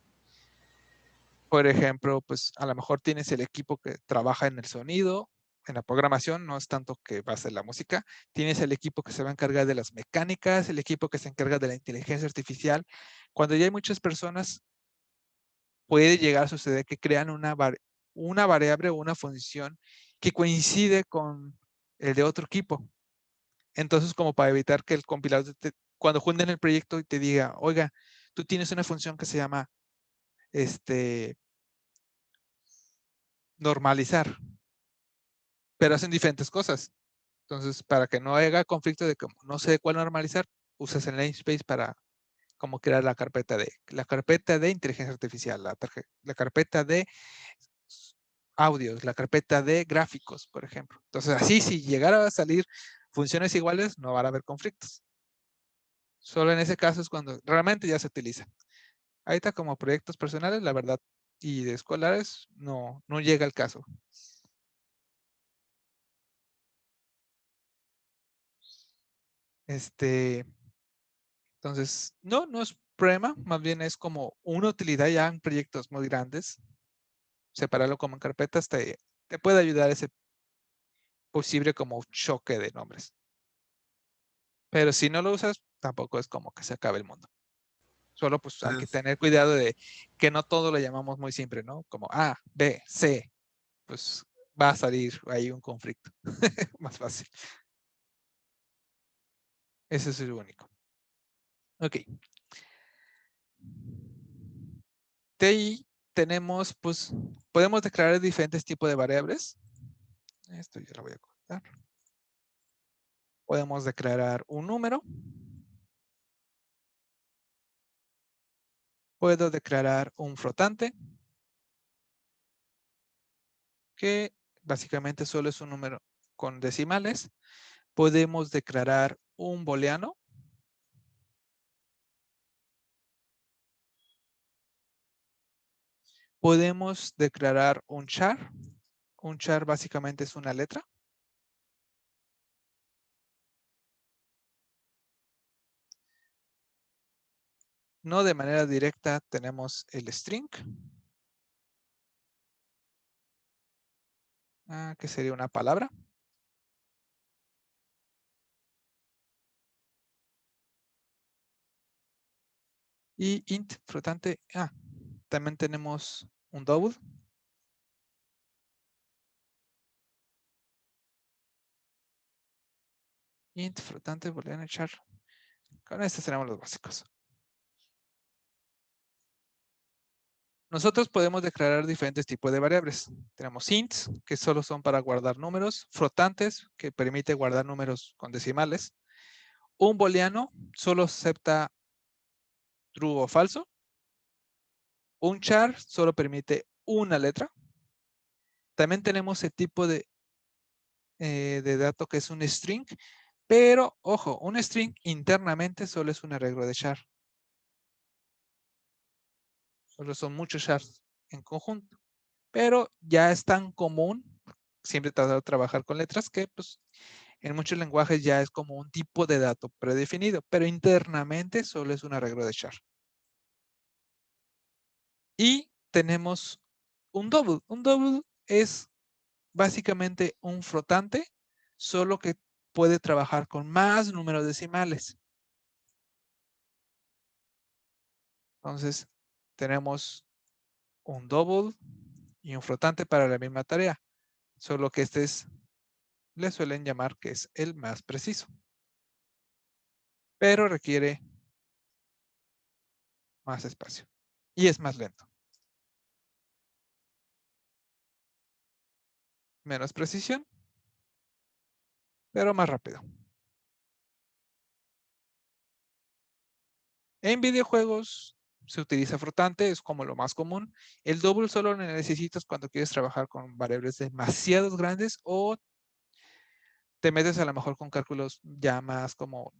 por ejemplo, pues a lo mejor tienes el equipo que trabaja en el sonido, en la programación, no es tanto que va a ser la música, tienes el equipo que se va a encargar de las mecánicas, el equipo que se encarga de la inteligencia artificial. Cuando ya hay muchas personas, puede llegar a suceder que crean una variable o una función que coincide con el de otro equipo. Entonces, como para evitar que el compilador, cuando junten el proyecto y te diga, oiga, tú tienes una función que se llama normalizar, pero hacen diferentes cosas. Entonces, para que no haya conflicto de que no sé cuál normalizar, usas el namespace para como crear la carpeta de inteligencia artificial, la carpeta de audios, la carpeta de gráficos, por ejemplo. Entonces, así si llegara a salir funciones iguales, no van a haber conflictos. Solo en ese caso es cuando realmente ya se utiliza. Ahorita como proyectos personales, la verdad, y de escolares, no llega el caso. Entonces, no es problema, más bien es como una utilidad ya en proyectos muy grandes. Separarlo como en carpetas te puede ayudar a ese posible como choque de nombres. Pero si no lo usas, tampoco es como que se acabe el mundo. Solo pues hay que tener cuidado de que no todo lo llamamos muy simple, ¿no? Como A, B, C. Pues va a salir ahí un conflicto. Más fácil. Ese es el único. Ok. De ahí tenemos, pues, podemos declarar diferentes tipos de variables. Esto ya lo voy a cortar. Podemos declarar un número. Puedo declarar un flotante, que básicamente solo es un número con decimales. Podemos declarar un booleano. Podemos declarar un char. Un char básicamente es una letra. No de manera directa tenemos el string. Que sería una palabra. Y int flotante. También tenemos un double. Int flotante, booleano, char. Con estos tenemos los básicos. Nosotros podemos declarar diferentes tipos de variables. Tenemos ints, que solo son para guardar números. Flotantes, que permite guardar números con decimales. Un booleano solo acepta true o falso. Un char solo permite una letra. También tenemos el tipo de dato que es un string. Pero, ojo, un string internamente solo es un arreglo de char. Solo son muchos chars en conjunto. Pero ya es tan común, siempre he tratado de trabajar con letras, que pues en muchos lenguajes ya es como un tipo de dato predefinido, pero internamente solo es un arreglo de char. Y tenemos un double. Un double es básicamente un flotante, solo que puede trabajar con más números decimales. Entonces, tenemos un double y un flotante para la misma tarea, solo que le suelen llamar que es el más preciso. pero requiere más espacio y es más lento. Menos precisión, pero más rápido. En videojuegos se utiliza flotante, es como lo más común. El double solo lo necesitas cuando quieres trabajar con variables demasiado grandes o te metes a lo mejor con cálculos ya más como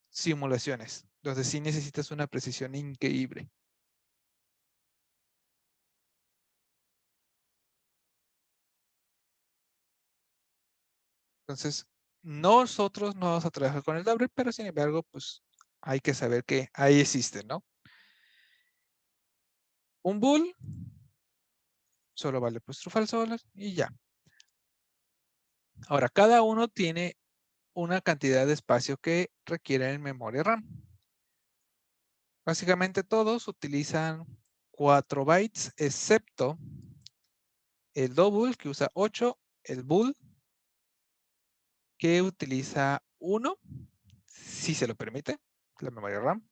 simulaciones, donde sí necesitas una precisión increíble. Entonces, nosotros no vamos a trabajar con el double, pero sin embargo, pues hay que saber que ahí existe, ¿no? Un bool solo vale pues true false y ya. Ahora, cada uno tiene una cantidad de espacio que requiere en memoria RAM. Básicamente todos utilizan 4 bytes, excepto el double que usa 8, el bool que utiliza 1, si se lo permite, la memoria RAM.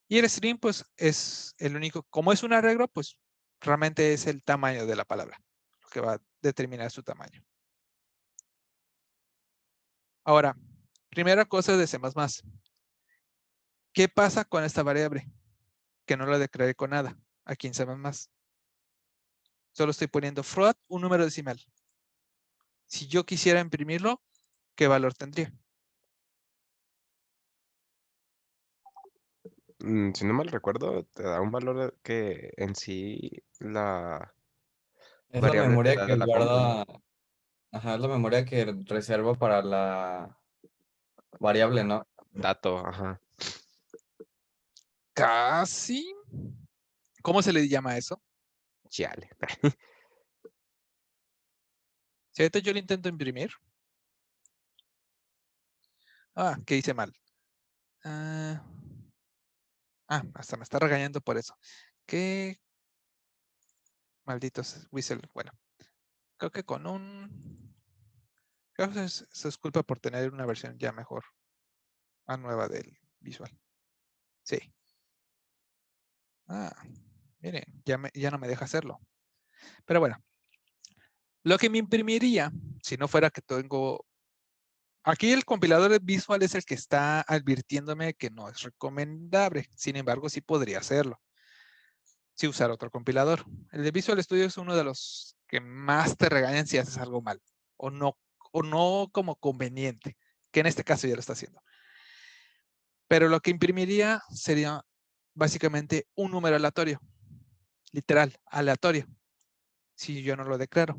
Y el string, pues, es el único, como es un arreglo, pues, realmente es el tamaño de la palabra, lo que va a determinar su tamaño. Ahora, primera cosa de C++. ¿Qué pasa con esta variable? Que no la declaré con nada aquí en C++. Solo estoy poniendo float, un número decimal. Si yo quisiera imprimirlo, ¿qué valor tendría? Si no mal recuerdo, te da un valor que en sí la Es la variable te memoria da de que la compu, ¿no? guarda, ajá, es la memoria que reserva para la variable, ¿no? Dato, ajá. Casi. ¿Cómo se le llama eso? Chale. Si ahorita yo lo intento imprimir. Ah, ¿qué hice mal? Hasta me está regañando por eso. ¿Qué? Malditos whistle. Bueno, creo que con un... Creo que se disculpa por tener una versión ya mejor. Más nueva del visual. Sí. Miren, ya no me deja hacerlo. Pero bueno. Lo que me imprimiría, si no fuera que tengo... Aquí el compilador de Visual es el que está advirtiéndome que no es recomendable. Sin embargo, sí podría hacerlo. Si usar otro compilador. El de Visual Studio es uno de los que más te regañan si haces algo mal. O no como conveniente. Que en este caso ya lo está haciendo. Pero lo que imprimiría sería básicamente un número aleatorio. Literal, aleatorio. Si yo no lo declaro.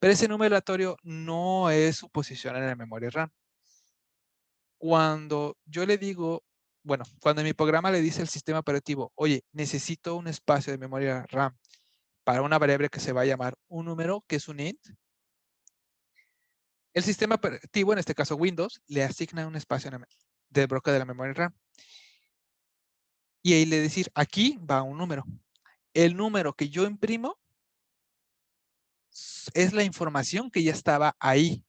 Pero ese número aleatorio no es su posición en la memoria RAM. Cuando yo le digo, bueno, cuando mi programa le dice al sistema operativo, oye, necesito un espacio de memoria RAM para una variable que se va a llamar un número, que es un int, el sistema operativo, en este caso Windows, le asigna un espacio del bloque de la memoria RAM. Y ahí le decir, aquí va un número. El número que yo imprimo es la información que ya estaba ahí.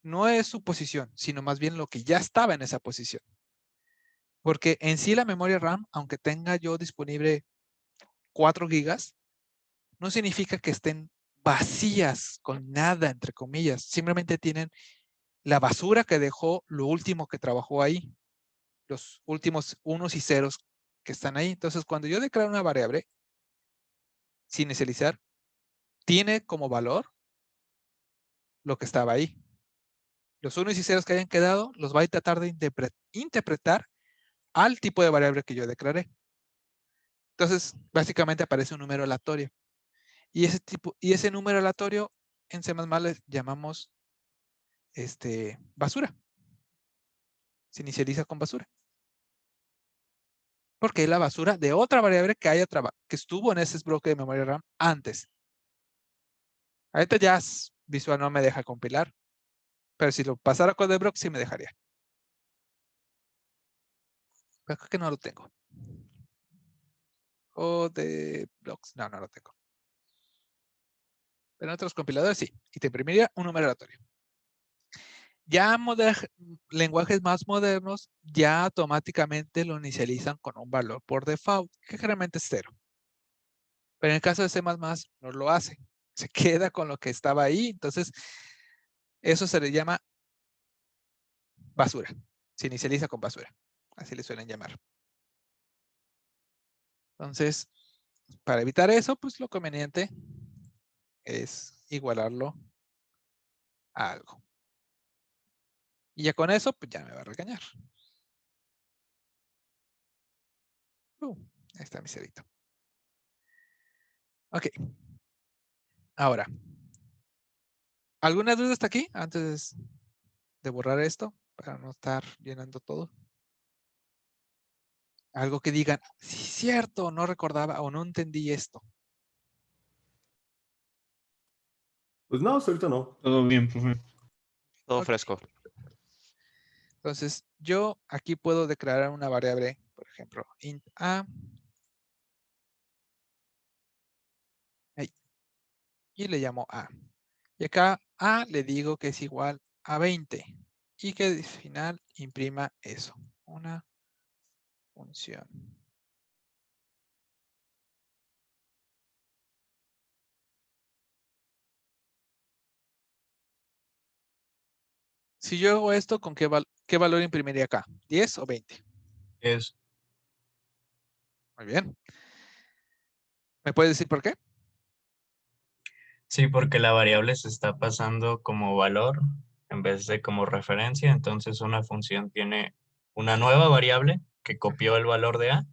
No es su posición, sino más bien lo que ya estaba en esa posición. Porque en sí la memoria RAM, aunque tenga yo disponible 4 gigas, no significa que estén vacías con nada, entre comillas. Simplemente tienen la basura que dejó lo último que trabajó ahí. Los últimos unos y ceros que están ahí. Entonces, cuando yo declaro una variable sin inicializar, tiene como valor lo que estaba ahí. Los unos y ceros que hayan quedado los va a tratar de interpretar al tipo de variable que yo declaré. Entonces, básicamente aparece un número aleatorio. Y ese número aleatorio en C++ le llamamos basura. Se inicializa con basura. Porque es la basura de otra variable que estuvo en ese bloque de memoria RAM antes. Ahorita ya Visual no me deja compilar. Pero si lo pasara con Codeblock sí me dejaría. Pero creo que no lo tengo. O de blocks. No lo tengo. Pero en otros compiladores sí. Y te imprimiría un número aleatorio. Ya lenguajes más modernos ya automáticamente lo inicializan con un valor por default, que generalmente es 0. Pero en el caso de C++ no lo hace. Se queda con lo que estaba ahí. Entonces, eso se le llama basura. Se inicializa con basura. Así le suelen llamar. Entonces, para evitar eso, pues lo conveniente es igualarlo a algo. Y ya con eso, pues ya me va a regañar. Ahí está mi cerito. Ok. Ahora, ¿alguna duda hasta aquí? Antes de borrar esto, para no estar llenando todo. Algo que digan, sí, cierto, no recordaba o no entendí esto. Pues no, hasta ahorita no. Todo bien, profe. Todo Ok. fresco. Entonces, yo aquí puedo declarar una variable, por ejemplo, int a. Ahí, y le llamo a. Y acá a le digo que es igual a 20. Y que al final imprima eso. Una función. Si yo hago esto, ¿con qué valor imprimiría acá? ¿10 o 20? Es, Muy bien. ¿Me puedes decir por qué? sí, porque la variable se está pasando como valor en vez de como referencia. Entonces una función tiene una nueva variable que copió el valor de A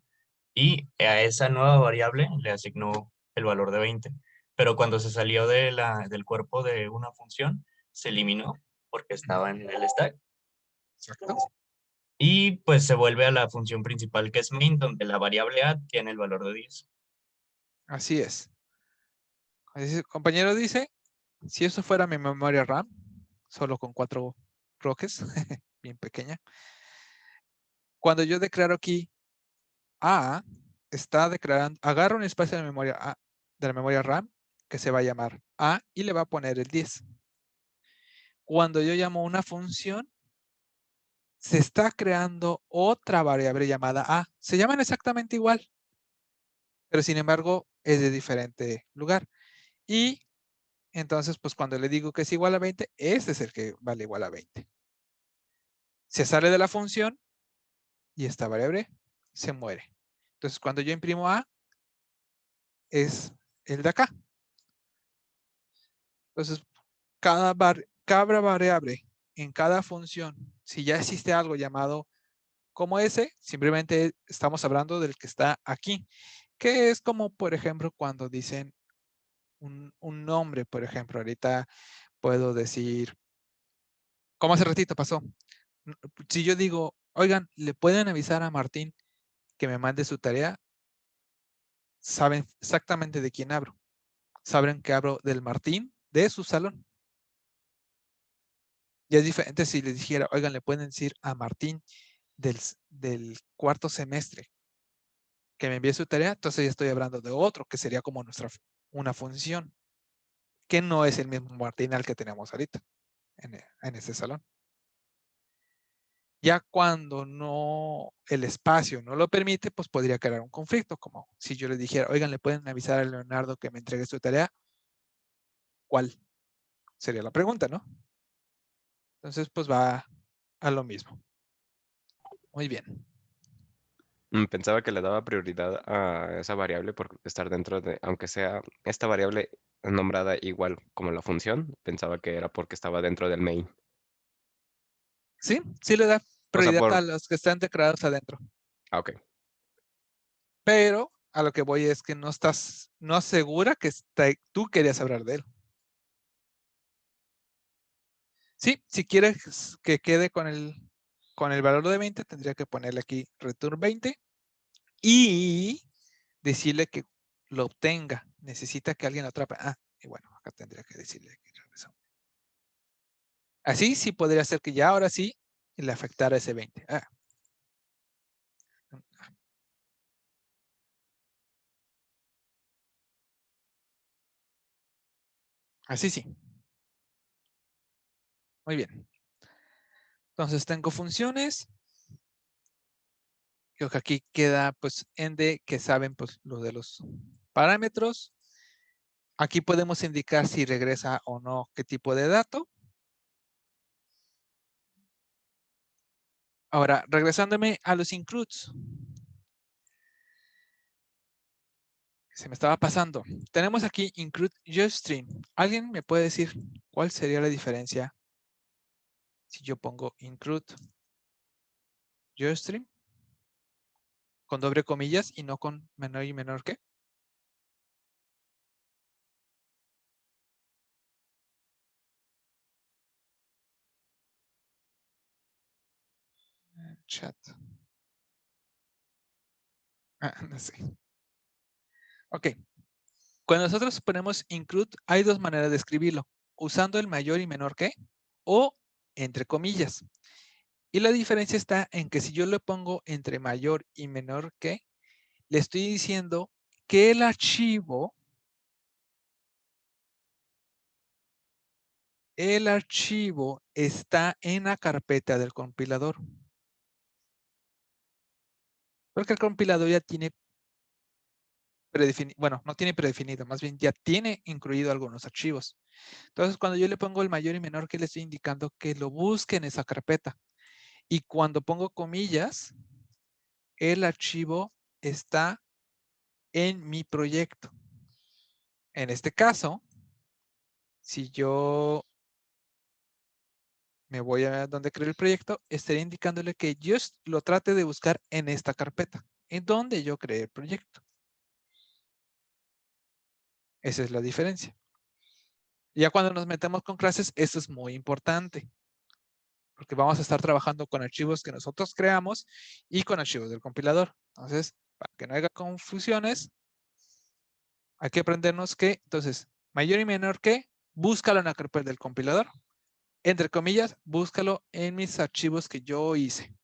y a esa nueva variable le asignó el valor de 20. Pero cuando se salió del cuerpo de una función, se eliminó porque estaba en el stack. Exacto. Y pues se vuelve a la función principal que es main, donde la variable A tiene el valor de 10. Así es. El compañero dice, si eso fuera mi memoria RAM, solo con 4 bloques, bien pequeña. Cuando yo declaro aquí A, está declarando, agarra un espacio de la memoria RAM que se va a llamar A y le va a poner el 10. Cuando yo llamo una función, se está creando otra variable llamada A. Se llaman exactamente igual, pero sin embargo es de diferente lugar. Y entonces, pues cuando le digo que es igual a 20, ese es el que vale igual a 20. Se sale de la función y esta variable se muere. Entonces, cuando yo imprimo A, es el de acá. Entonces, cada variable en cada función, si ya existe algo llamado como ese, simplemente estamos hablando del que está aquí, que es como, por ejemplo, cuando dicen un nombre, por ejemplo, ahorita puedo decir, como hace ratito pasó, si yo digo, oigan, ¿le pueden avisar a Martín que me mande su tarea? Saben exactamente de quién hablo. Saben que hablo del Martín de su salón. Y es diferente si les dijera, oigan, le pueden decir a Martín del cuarto semestre que me envíe su tarea, entonces ya estoy hablando de otro, que sería como una función, que no es el mismo Martín al que tenemos ahorita en este salón. Ya cuando no, el espacio no lo permite, pues podría crear un conflicto, como si yo les dijera, oigan, le pueden avisar a Leonardo que me entregue su tarea, ¿cuál? Sería la pregunta, ¿no? Entonces, pues va a lo mismo. Muy bien. Pensaba que le daba prioridad a esa variable por estar dentro de, aunque sea esta variable nombrada igual como la función, pensaba que era porque estaba dentro del main. Sí, sí le da O sea, prioridad a los que están declarados adentro. ok. Pero a lo que voy es que no asegura que tú querías hablar de él. Sí, si quieres que quede con el valor de 20, tendría que ponerle aquí return 20 y decirle que lo obtenga. Necesita que alguien lo atrape. Y bueno, acá tendría que decirle que regresó. Así sí podría ser que ya ahora sí le afectara ese 20. Así sí. Muy bien. Entonces tengo funciones. Creo que aquí queda pues end que saben pues lo de los parámetros. Aquí podemos indicar si regresa o no qué tipo de dato. Ahora, regresándome a los includes. Se me estaba pasando. Tenemos aquí include JustStream. ¿Alguien me puede decir cuál sería la diferencia si yo pongo include JustStream con doble comillas y no con menor y menor que? Chat. No sé. Ok. Cuando nosotros ponemos include, hay dos maneras de escribirlo. Usando el mayor y menor que o entre comillas. Y la diferencia está en que si yo le pongo entre mayor y menor que, le estoy diciendo que el archivo está en la carpeta del compilador. Porque el compilador ya tiene predefinido, bueno, no tiene predefinido, más bien ya tiene incluido algunos archivos. Entonces, cuando yo le pongo el mayor y menor que, le estoy indicando que lo busque en esa carpeta. Y cuando pongo comillas, el archivo está en mi proyecto. En este caso, si yo me voy a donde creé el proyecto, estaría indicándole que yo lo trate de buscar en esta carpeta, en donde yo creé el proyecto. Esa es la diferencia. Ya cuando nos metemos con clases, esto es muy importante, porque vamos a estar trabajando con archivos que nosotros creamos y con archivos del compilador. Entonces, para que no haya confusiones, hay que aprendernos que, entonces, mayor y menor que, búscalo en la carpeta del compilador. Entre comillas, búscalo en mis archivos que yo hice.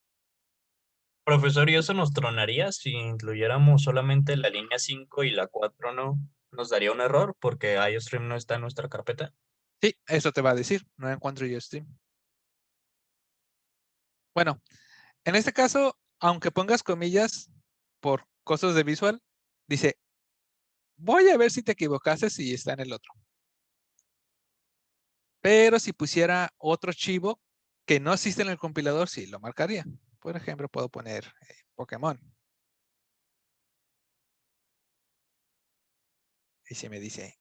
Profesor, ¿y eso nos tronaría si incluyéramos solamente la línea 5 y la 4 no? ¿Nos daría un error porque IOStream no está en nuestra carpeta? Sí, eso te va a decir. No encuentro JustStream. Bueno, en este caso, aunque pongas comillas por cosas de visual, dice, voy a ver si te equivocaste si está en el otro. Pero si pusiera otro archivo que no existe en el compilador, sí lo marcaría. Por ejemplo, puedo poner Pokémon. Y se me dice,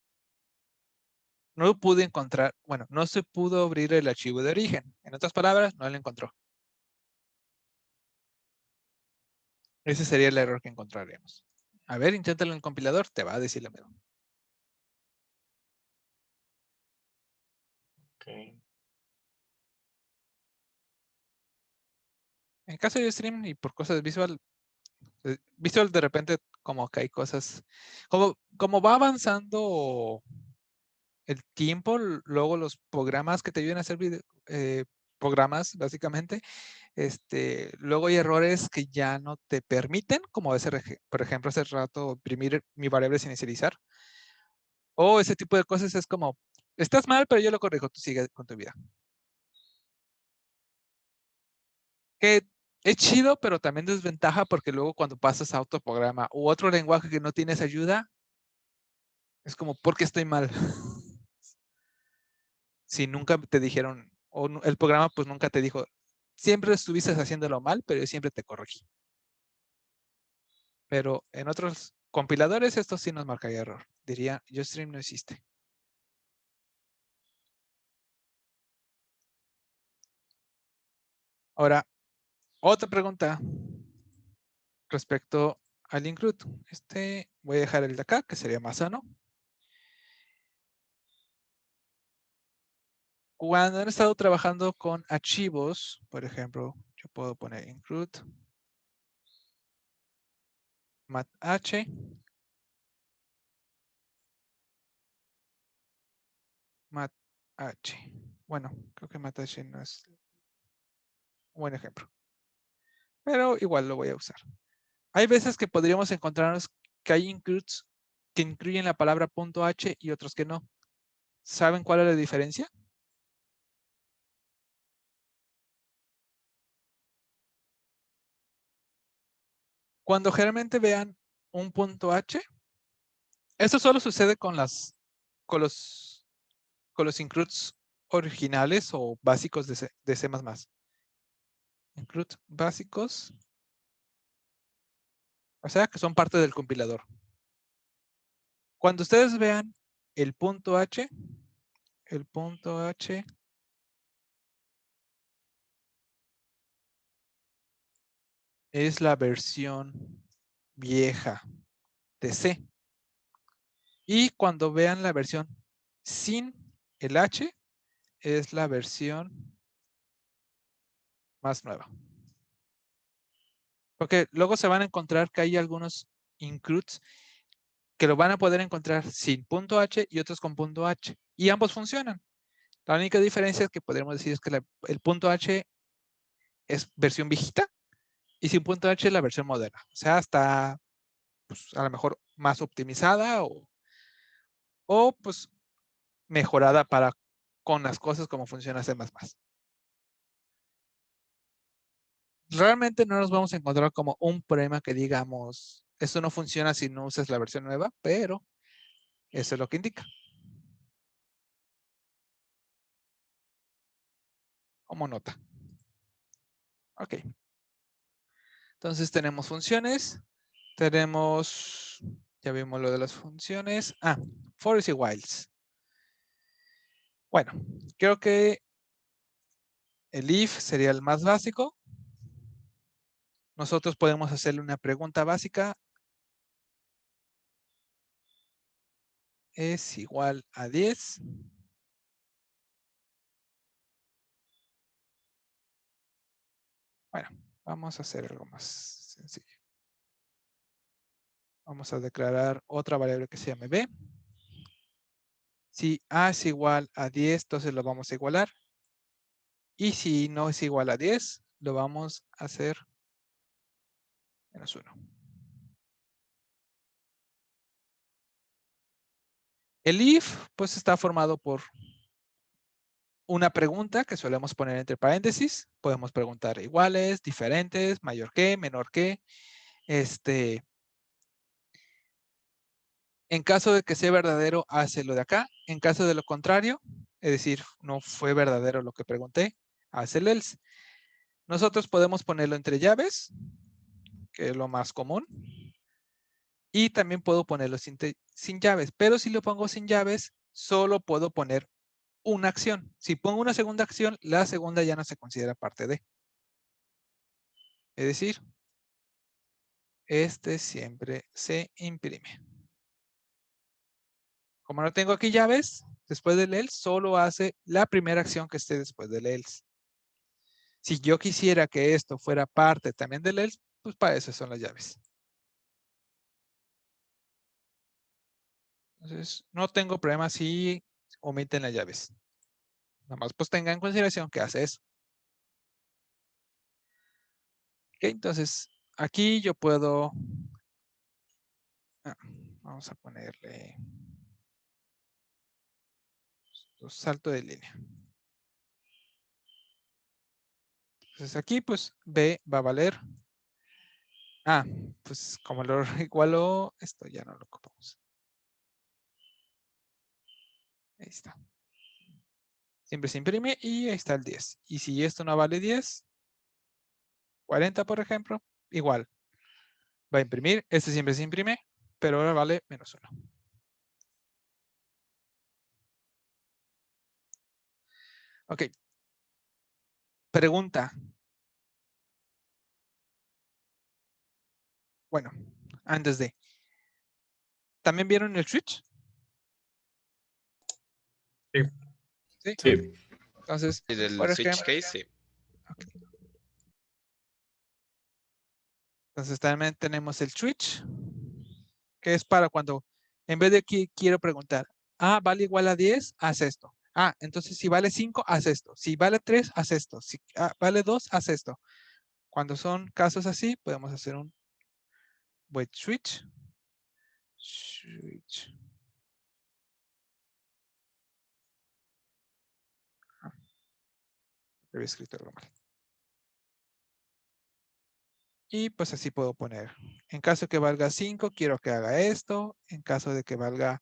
no pude encontrar, bueno, no se pudo abrir el archivo de origen. En otras palabras, no lo encontró. Ese sería el error que encontraríamos. A ver, inténtalo en el compilador, te va a decir lo mismo. Okay. En caso de stream y por cosas de visual, visual de repente como que hay cosas, como va avanzando el tiempo, luego los programas que te ayudan a hacer programas básicamente, luego hay errores que ya no te permiten, como por ejemplo hace rato imprimir mi variable sin inicializar, o ese tipo de cosas es como, estás mal, pero yo lo corrijo, tú sigue con tu vida. Que es chido, pero también desventaja porque luego cuando pasas a otro programa u otro lenguaje que no tienes ayuda, es como, ¿por qué estoy mal? Si nunca te dijeron, o el programa pues nunca te dijo, siempre estuviste haciéndolo mal, pero yo siempre te corregí. Pero en otros compiladores esto sí nos marcaría error. Diría, JustStream no existe. Ahora, otra pregunta respecto al include. Voy a dejar el de acá, que sería más sano. Cuando han estado trabajando con archivos, por ejemplo, yo puedo poner include math. math. Bueno, creo que math no es un buen ejemplo. Pero igual lo voy a usar. Hay veces que podríamos encontrarnos que hay includes que incluyen la palabra .h y otros que no. ¿Saben cuál es la diferencia? Cuando generalmente vean un punto H, esto solo sucede con los includes originales o básicos de C++. Includes básicos, o sea, que son parte del compilador. Cuando ustedes vean el punto H es la versión vieja de C. Y cuando vean la versión sin el H, es la versión más nueva. Porque luego se van a encontrar que hay algunos includes que lo van a poder encontrar sin punto H y otros con punto H. Y ambos funcionan. La única diferencia que podríamos decir es que el punto H es versión viejita y sin punto H es la versión moderna. O sea, está pues, a lo mejor más optimizada o pues mejorada con las cosas como funciona C++. Realmente no nos vamos a encontrar como un problema que digamos, esto no funciona si no usas la versión nueva, pero eso es lo que indica. Como nota. Ok. Entonces tenemos funciones. Tenemos, ya vimos lo de las funciones. For y whiles. Bueno, creo que el if sería el más básico. Nosotros podemos hacerle una pregunta básica. Es igual a 10. Bueno, vamos a hacer algo más sencillo. Vamos a declarar otra variable que se llame b. Si a es igual a 10, entonces lo vamos a igualar. Y si no es igual a 10, lo vamos a hacer menos 1. El if, pues está formado por una pregunta que solemos poner entre paréntesis. Podemos preguntar iguales, diferentes, mayor que, menor que. En caso de que sea verdadero, hace lo de acá. En caso de lo contrario, es decir, no fue verdadero lo que pregunté, hace el else. Nosotros podemos ponerlo entre llaves, que es lo más común. Y también puedo ponerlo sin llaves. Pero si lo pongo sin llaves, solo puedo poner una acción. Si pongo una segunda acción, la segunda ya no se considera parte de. Es decir, este siempre se imprime. Como no tengo aquí llaves, después del else, solo hace la primera acción que esté después del else. Si yo quisiera que esto fuera parte también del else, pues para eso son las llaves. Entonces, no tengo problema si omiten las llaves. Nada más pues tengan en consideración que hace eso. Ok, entonces, aquí yo puedo... vamos a ponerle... salto de línea. Entonces aquí pues B va a valer. Pues como lo igualó, esto ya no lo ocupamos. Ahí está. Siempre se imprime y ahí está el 10. Y si esto no vale 10, 40 por ejemplo, igual. Va a imprimir. Este siempre se imprime, pero ahora vale menos 1. Ok. Pregunta. Bueno, antes de. ¿También vieron el switch? Sí. Sí. Sí. Entonces, Y del por switch ejemplo, case, sí. okay. Entonces también tenemos el switch, que es para cuando, en vez de que quiero preguntar, vale igual a 10, haz esto. Entonces si vale 5, haz esto. Si vale 3, haz esto. Si vale 2, haz esto. Cuando son casos así, podemos hacer un wait switch. Había escrito algo mal. Y pues así puedo poner. En caso de que valga 5, quiero que haga esto. En caso de que valga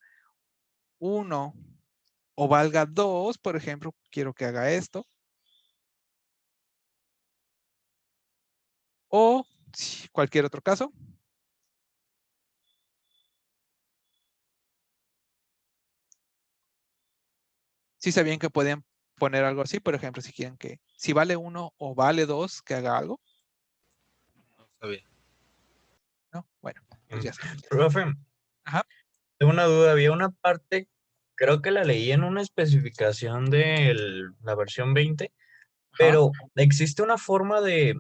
1 o valga 2, por ejemplo, quiero que haga esto. O cualquier otro caso. Sí sabían que podían poner algo así, por ejemplo, si quieren que, si vale 1 o vale 2, que haga algo. No sabía. ¿No? Bueno, pues ya saben. Profe, Ajá. tengo una duda. Había una parte, creo que la leí en una especificación de la versión 20, pero ¿existe una forma de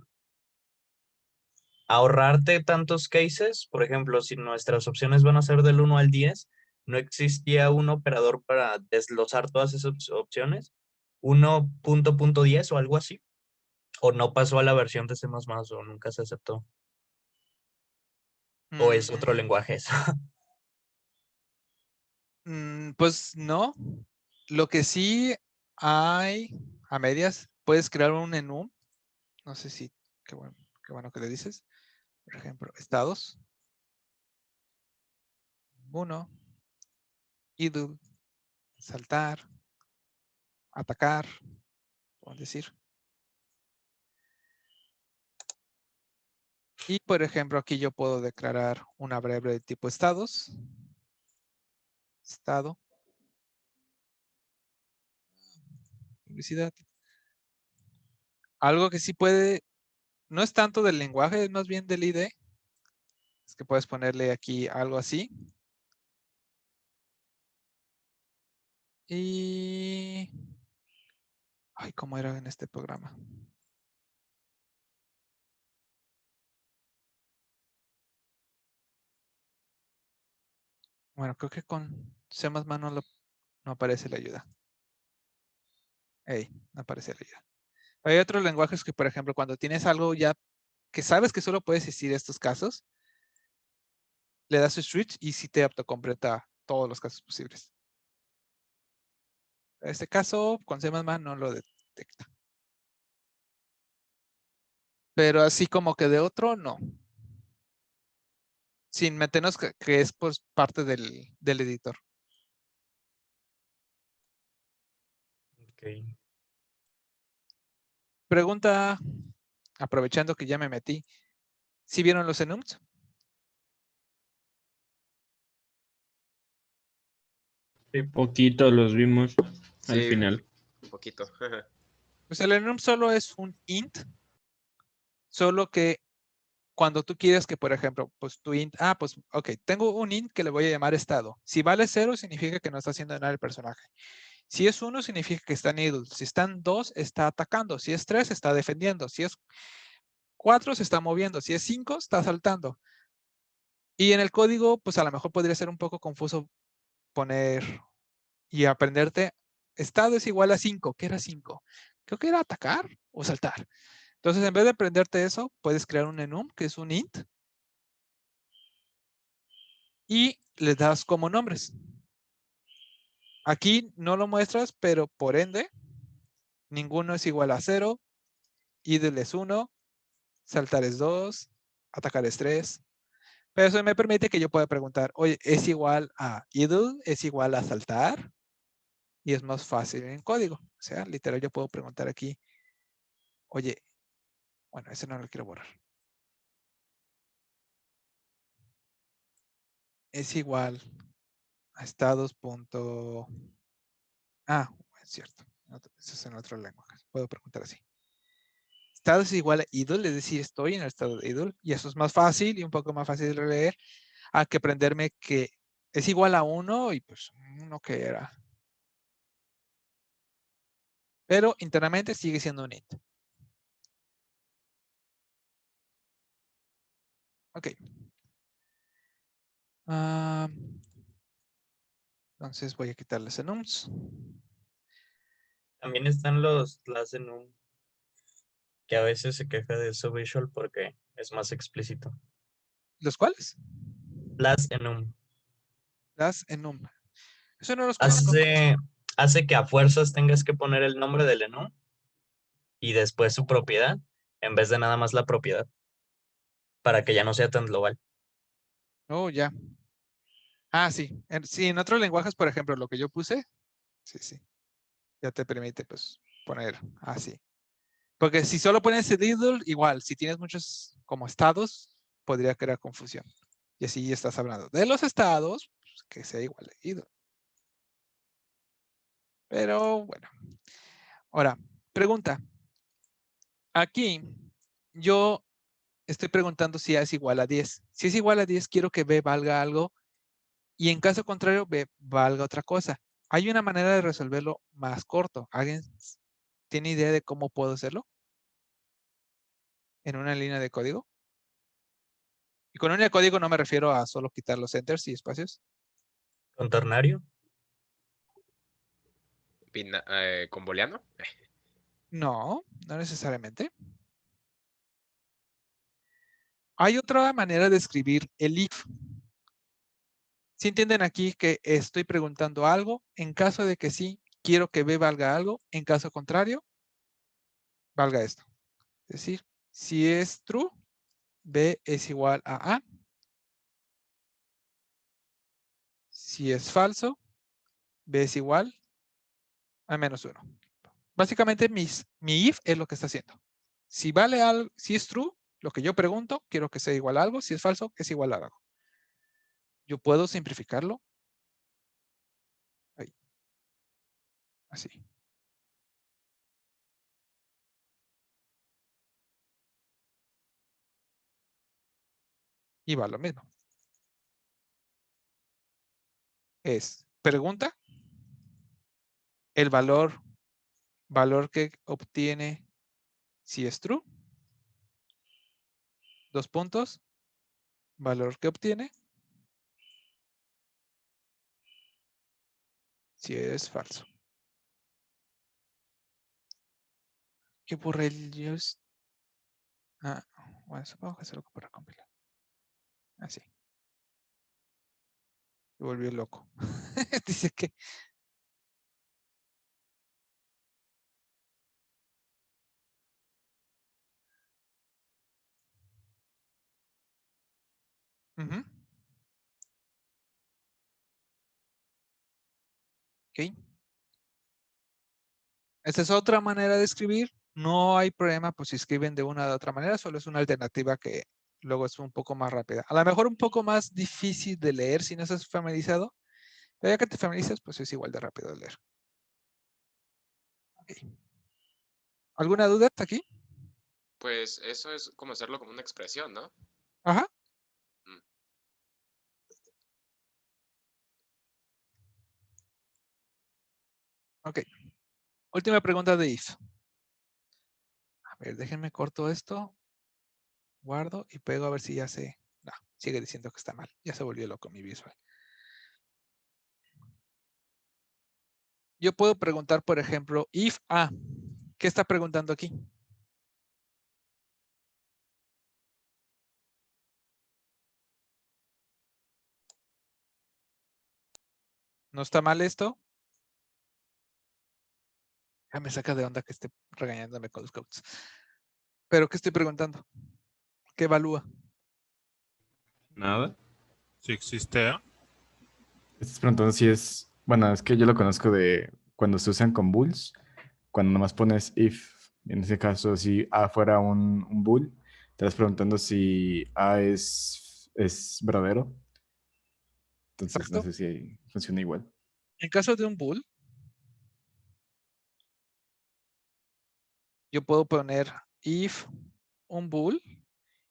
ahorrarte tantos cases? Por ejemplo, si nuestras opciones van a ser del 1 al 10, ¿no existía un operador para desglosar todas esas opciones? 1.10 o algo así. ¿O no pasó a la versión de C++ o nunca se aceptó? ¿O es otro lenguaje eso? Pues no. Lo que sí hay a medias, puedes crear un enum. No sé si, qué bueno que le dices. Por ejemplo, estados. 1, idle, saltar, atacar, podemos decir. Y por ejemplo, aquí yo puedo declarar una variable de tipo estados. Estado. Publicidad. Algo que sí puede, no es tanto del lenguaje, es más bien del IDE. Es que puedes ponerle aquí algo así. Y... Ay, ¿cómo era en este programa? Bueno, creo que con C++ no aparece la ayuda. No aparece la ayuda. Hay otros lenguajes que, por ejemplo, cuando tienes algo ya que sabes que solo puedes existir estos casos, le das switch y sí te autocompleta todos los casos posibles. En este caso, con C++ no lo detecta. Pero así como que de otro, no. Sin meternos que es pues parte del editor. Ok. Pregunta, aprovechando que ya me metí. ¿Sí vieron los enums? Poquito los vimos al Sí, final. un poquito. Pues el enum solo es un int. Solo que cuando tú quieres que, por ejemplo, pues tu int, pues, ok, tengo un int que le voy a llamar estado. Si vale 0, significa que no está haciendo nada el personaje. Si es 1, significa que está en idle. Si están 2, está atacando. Si es 3, está defendiendo. Si es 4, se está moviendo. Si es 5, está saltando. Y en el código, pues a lo mejor podría ser un poco confuso poner y aprenderte estado es igual a 5. ¿Qué era 5? Creo que era atacar o saltar. Entonces, en vez de aprenderte eso, puedes crear un enum, que es un int, y le das como nombres. Aquí no lo muestras, pero por ende, ninguno es igual a 0, idle es 1, saltar es 2, atacar es 3. Pero eso me permite que yo pueda preguntar, oye, ¿es igual a idle? ¿Es igual a saltar? Y es más fácil en código. O sea, literal, yo puedo preguntar aquí, oye, bueno, ese no lo quiero borrar. Es igual a estados. Es cierto. Eso es en otro lenguaje. Puedo preguntar así. Estado es igual a idle, es decir, estoy en el estado de idle. Y eso es más fácil y un poco más fácil de leer a que aprenderme que es igual a 1 y pues 1 que era. Pero internamente sigue siendo un int. Ok. Entonces voy a quitarles enums. También están las enum, que a veces se queja de eso Visual porque es más explícito. ¿Los cuales? Las enum. Las enum. Eso no los conozco. Hace que a fuerzas tengas que poner el nombre del enum y después su propiedad, en vez de nada más la propiedad. para que ya no sea tan global. Oh, ya. Ah, sí. Sí, en otros lenguajes, por ejemplo, lo que yo puse, sí. Ya te permite, pues, poner así. Porque si solo pones el idle, igual, si tienes muchos como estados, podría crear confusión. Y así estás hablando de los estados, pues, que sea igual a idle. Pero bueno. Ahora, pregunta. Aquí yo estoy preguntando si A es igual a 10. Si es igual a 10, quiero que B valga algo y en caso contrario, B valga otra cosa. Hay una manera de resolverlo más corto. ¿Alguien tiene idea de cómo puedo hacerlo? En una línea de código. Y con una línea de código no me refiero a solo quitar los enters y espacios. ¿Con ternario? ¿Con booleano? No, no necesariamente. Hay otra manera de escribir el if. ¿Sí entienden aquí que estoy preguntando algo? En caso de que sí, quiero que B valga algo. En caso contrario, valga esto. Es decir, si es true, B es igual a A. Si es falso, B es igual a -1. Básicamente mi if es lo que está haciendo. Si vale algo, si es true, lo que yo pregunto, quiero que sea igual a algo. Si es falso, es igual a algo. Yo puedo simplificarlo. Ahí. Así. Y va lo mismo. Es pregunta, el valor que obtiene si es true, 2 puntos, valor que obtiene si es falso. ¿Qué borrellos? Ah, bueno, supongo que se lo para compilar. Así. Se volvió loco. Dice que Ujú. Ok. Esta es otra manera de escribir. No hay problema, pues si escriben de una u otra manera, solo es una alternativa que luego es un poco más rápida. A lo mejor un poco más difícil de leer si no estás familiarizado, pero ya que te familiarizas, pues es igual de rápido de leer. Ok. ¿Alguna duda hasta aquí? Pues eso es como hacerlo como una expresión, ¿no? Ajá. Mm. Ok. Última pregunta de if. A ver, déjenme corto esto, guardo y pego a ver si ya se... No, sigue diciendo que está mal. Ya se volvió loco mi visual. Yo puedo preguntar, por ejemplo, if A. ¿Qué está preguntando aquí? ¿No está mal esto? Ya me saca de onda que esté regañándome con los codes. ¿Pero qué estoy preguntando? ¿Qué evalúa? Nada. Si existe A. Estás preguntando si es, bueno, es que yo lo conozco de cuando se usan con bools, cuando nomás pones if, en ese caso, si A fuera un bool, te estás preguntando si A es verdadero. Entonces, no Exacto. sé si funciona igual. En caso de un bool, yo puedo poner if un bool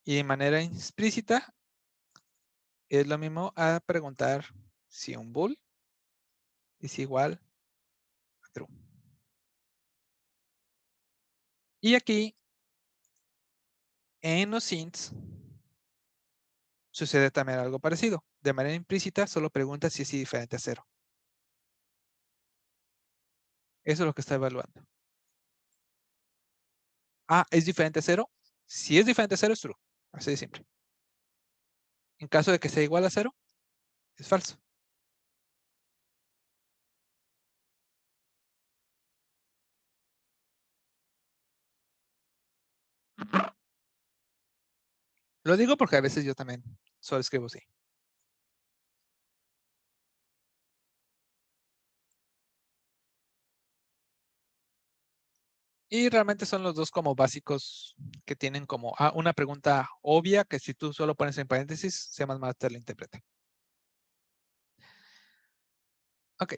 y de manera explícita es lo mismo a preguntar si un bool es igual a true. Y aquí, en los ints, sucede también algo parecido. De manera implícita, solo pregunta si es diferente a 0. Eso es lo que está evaluando. Ah, ¿es diferente a 0? Si es diferente a 0, es true. Así de simple. En caso de que sea igual a 0, es falso. Lo digo porque a veces yo también solo escribo así. Y realmente son los dos como básicos que tienen como una pregunta obvia que si tú solo pones en paréntesis, C++ te la interpreta. Ok.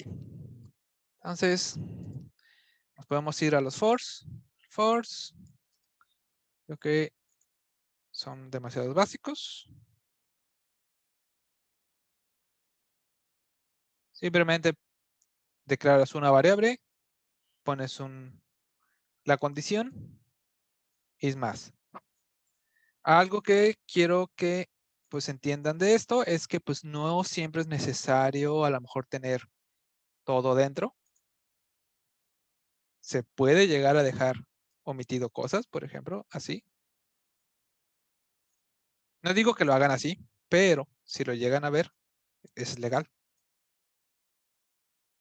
Entonces, nos podemos ir a los fors. Fors. Creo que son demasiados básicos. Simplemente declaras una variable, pones la condición y es más. Algo que quiero que pues entiendan de esto es que pues no siempre es necesario a lo mejor tener todo dentro. Se puede llegar a dejar omitido cosas, por ejemplo, así. No digo que lo hagan así, pero si lo llegan a ver, es legal.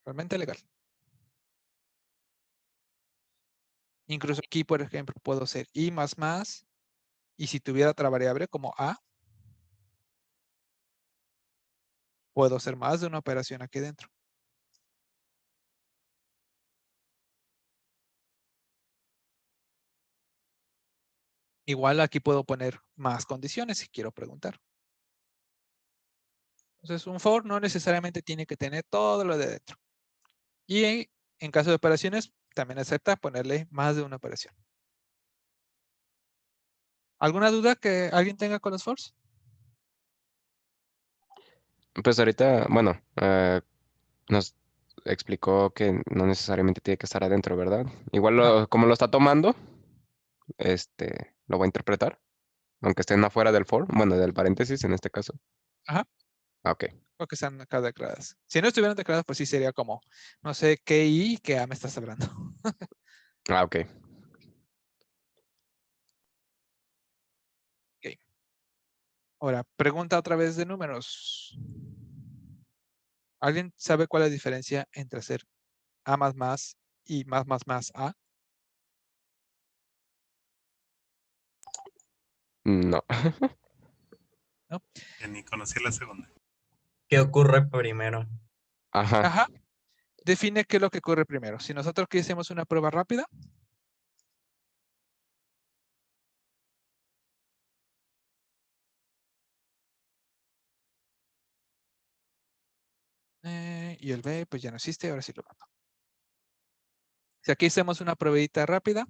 Realmente legal. Incluso aquí, por ejemplo, puedo hacer i más más, y si tuviera otra variable como a, puedo hacer más de una operación aquí dentro. Igual aquí puedo poner más condiciones si quiero preguntar. Entonces, un for no necesariamente tiene que tener todo lo de dentro. Y en caso de operaciones, también acepta ponerle más de una operación. ¿Alguna duda que alguien tenga con los fors? Pues ahorita, bueno, nos explicó que no necesariamente tiene que estar adentro, ¿verdad? Igual como lo está tomando, lo va a interpretar, aunque estén afuera del for, bueno, del paréntesis en este caso. Ajá. Ok. O que están acá declaradas. Si no estuvieran declaradas, pues sí sería como, no sé, qué i, qué a me estás hablando. Ok. Ok. Ahora, pregunta otra vez de números. ¿Alguien sabe cuál es la diferencia entre hacer a más más y más a? No. ¿No? Que ni conocí la segunda. ¿Qué ocurre primero? Ajá. Ajá. Define qué es lo que ocurre primero. Si nosotros quisiéramos una prueba rápida, y el B, pues ya no existe, ahora sí lo mato. Si aquí hacemos una pruebita rápida,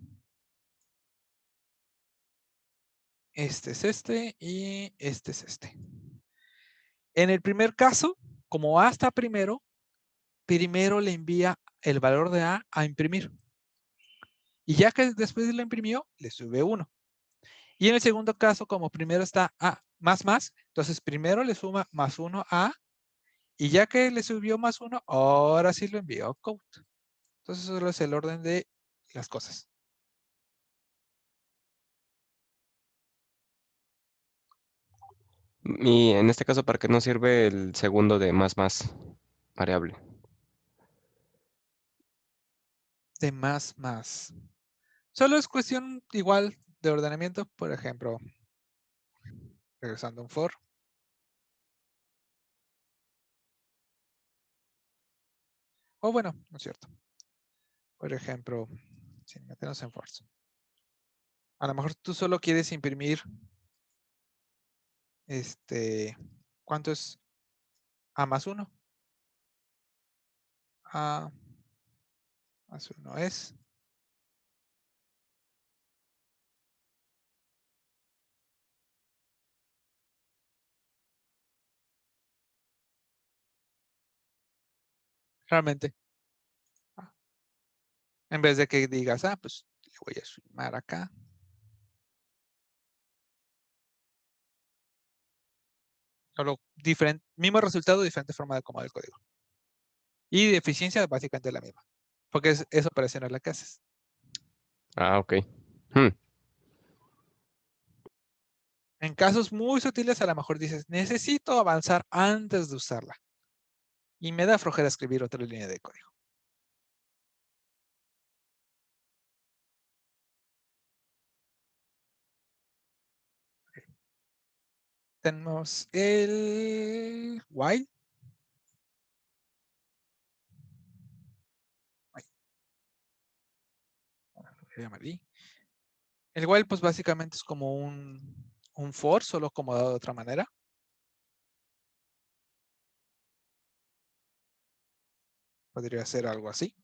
este es este y este es este. En el primer caso, como A está primero le envía el valor de A imprimir. Y ya que después lo imprimió, le sube 1. Y en el segundo caso, como primero está A más, entonces primero le suma más 1 a, y ya que le subió más 1, ahora sí lo envió code. Entonces eso es el orden de las cosas. Y en este caso, ¿para qué nos sirve el segundo de más variable? De más. Solo es cuestión igual de ordenamiento. Por ejemplo, regresando a un for. O bueno, no es cierto. Por ejemplo, sin meternos en for. A lo mejor tú solo quieres imprimir ¿cuánto es A más 1? A más 1 es realmente. En vez de que digas, pues le voy a sumar acá. Solo mismo resultado, diferente forma de acomodar el código. Y de eficiencia básicamente la misma. Porque es operacional la que haces. Ah, ok. En casos muy sutiles, a lo mejor dices, necesito avanzar antes de usarla. Y me da flojera escribir otra línea de código. tenemos el while. Lo voy a llamar ahí. El while, pues básicamente es como un for, solo acomodado de otra manera. Podría ser algo así.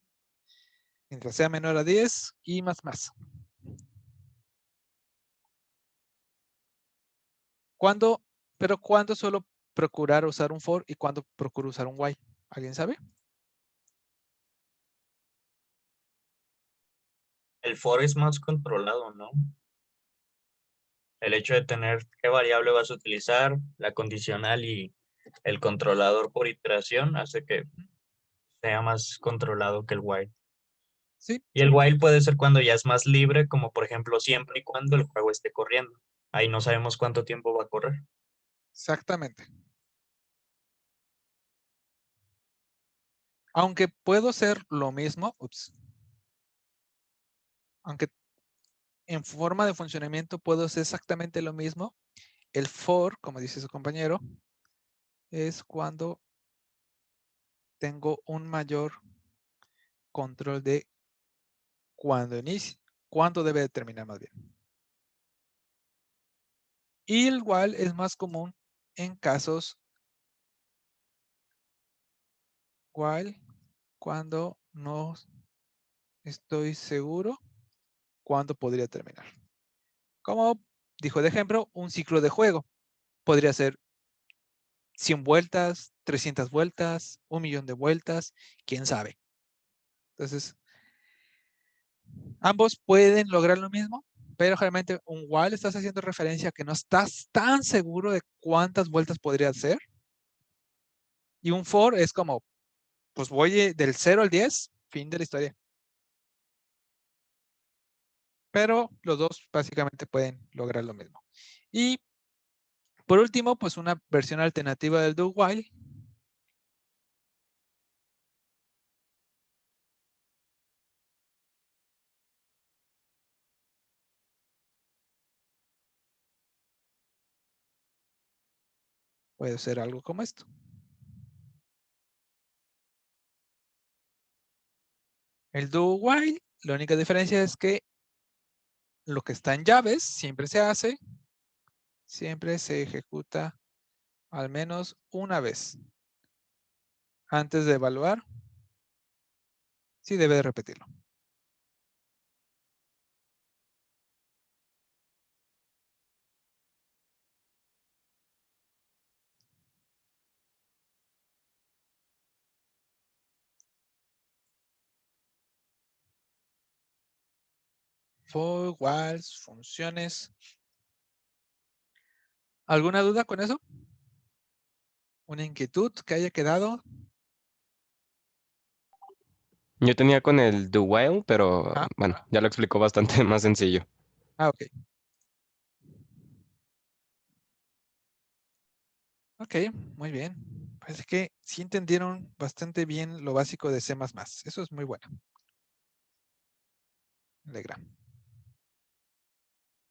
Mientras sea menor a 10 y más. Pero ¿cuándo suelo procurar usar un for y cuándo procuro usar un while? ¿Alguien sabe? El for es más controlado, ¿no? El hecho de tener qué variable vas a utilizar, la condicional y el controlador por iteración hace que sea más controlado que el while. Sí. Y el while puede ser cuando ya es más libre, como por ejemplo siempre y cuando el juego esté corriendo. Ahí no sabemos cuánto tiempo va a correr. Exactamente. Aunque puedo ser lo mismo, aunque en forma de funcionamiento puedo hacer exactamente lo mismo, el for, como dice su compañero, es cuando tengo un mayor control de cuándo inicia, cuándo debe de terminar más bien. Y el while es más común en casos while cuando no estoy seguro cuándo podría terminar. Como dijo de ejemplo, un ciclo de juego. Podría ser 100 vueltas, 300 vueltas, 1.000.000 de vueltas, quién sabe. Entonces, ambos pueden lograr lo mismo, pero generalmente un while estás haciendo referencia a que no estás tan seguro de cuántas vueltas podría hacer. Y un for es como, pues voy del 0 al 10, fin de la historia. Pero los dos básicamente pueden lograr lo mismo. Y por último, pues una versión alternativa del do while. Puede ser algo como esto. El do while, la única diferencia es que lo que está en llaves siempre se hace, siempre se ejecuta al menos una vez. Antes de evaluar, sí debe de repetirlo. For, whiles, funciones. ¿Alguna duda con eso? ¿Una inquietud que haya quedado? Yo tenía con el do while, pero Ah. bueno, ya lo explicó bastante más sencillo. Ok. Ok, muy bien. Parece que sí entendieron bastante bien lo básico de C++. Eso es muy bueno. Me alegra.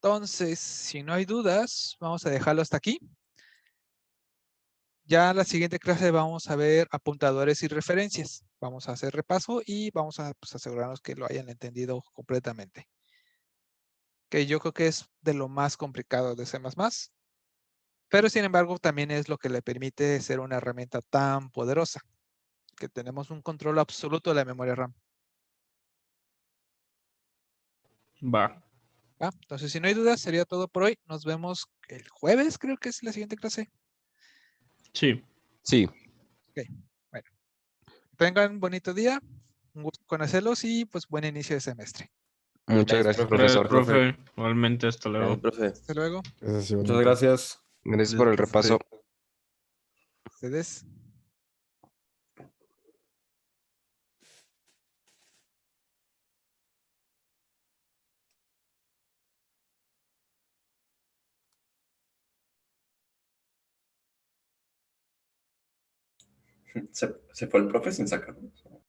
Entonces, si no hay dudas, vamos a dejarlo hasta aquí. Ya en la siguiente clase vamos a ver apuntadores y referencias. Vamos a hacer repaso y vamos a pues, asegurarnos que lo hayan entendido completamente. Que yo creo que es de lo más complicado de C++. Pero sin embargo, también es lo que le permite ser una herramienta tan poderosa. Que tenemos un control absoluto de la memoria RAM. Va. ¿Va? Entonces, si no hay dudas, sería todo por hoy. Nos vemos el jueves, creo que es la siguiente clase. Sí. Sí. Ok, bueno. Tengan un bonito día. Un gusto conocerlos y pues buen inicio de semestre. Muchas gracias, Gracias, profesor. profe. Igualmente, hasta luego. profe. Hasta luego. Muchas gracias. Gracias por el repaso. Ustedes. Se fue el profe sin sacarnos.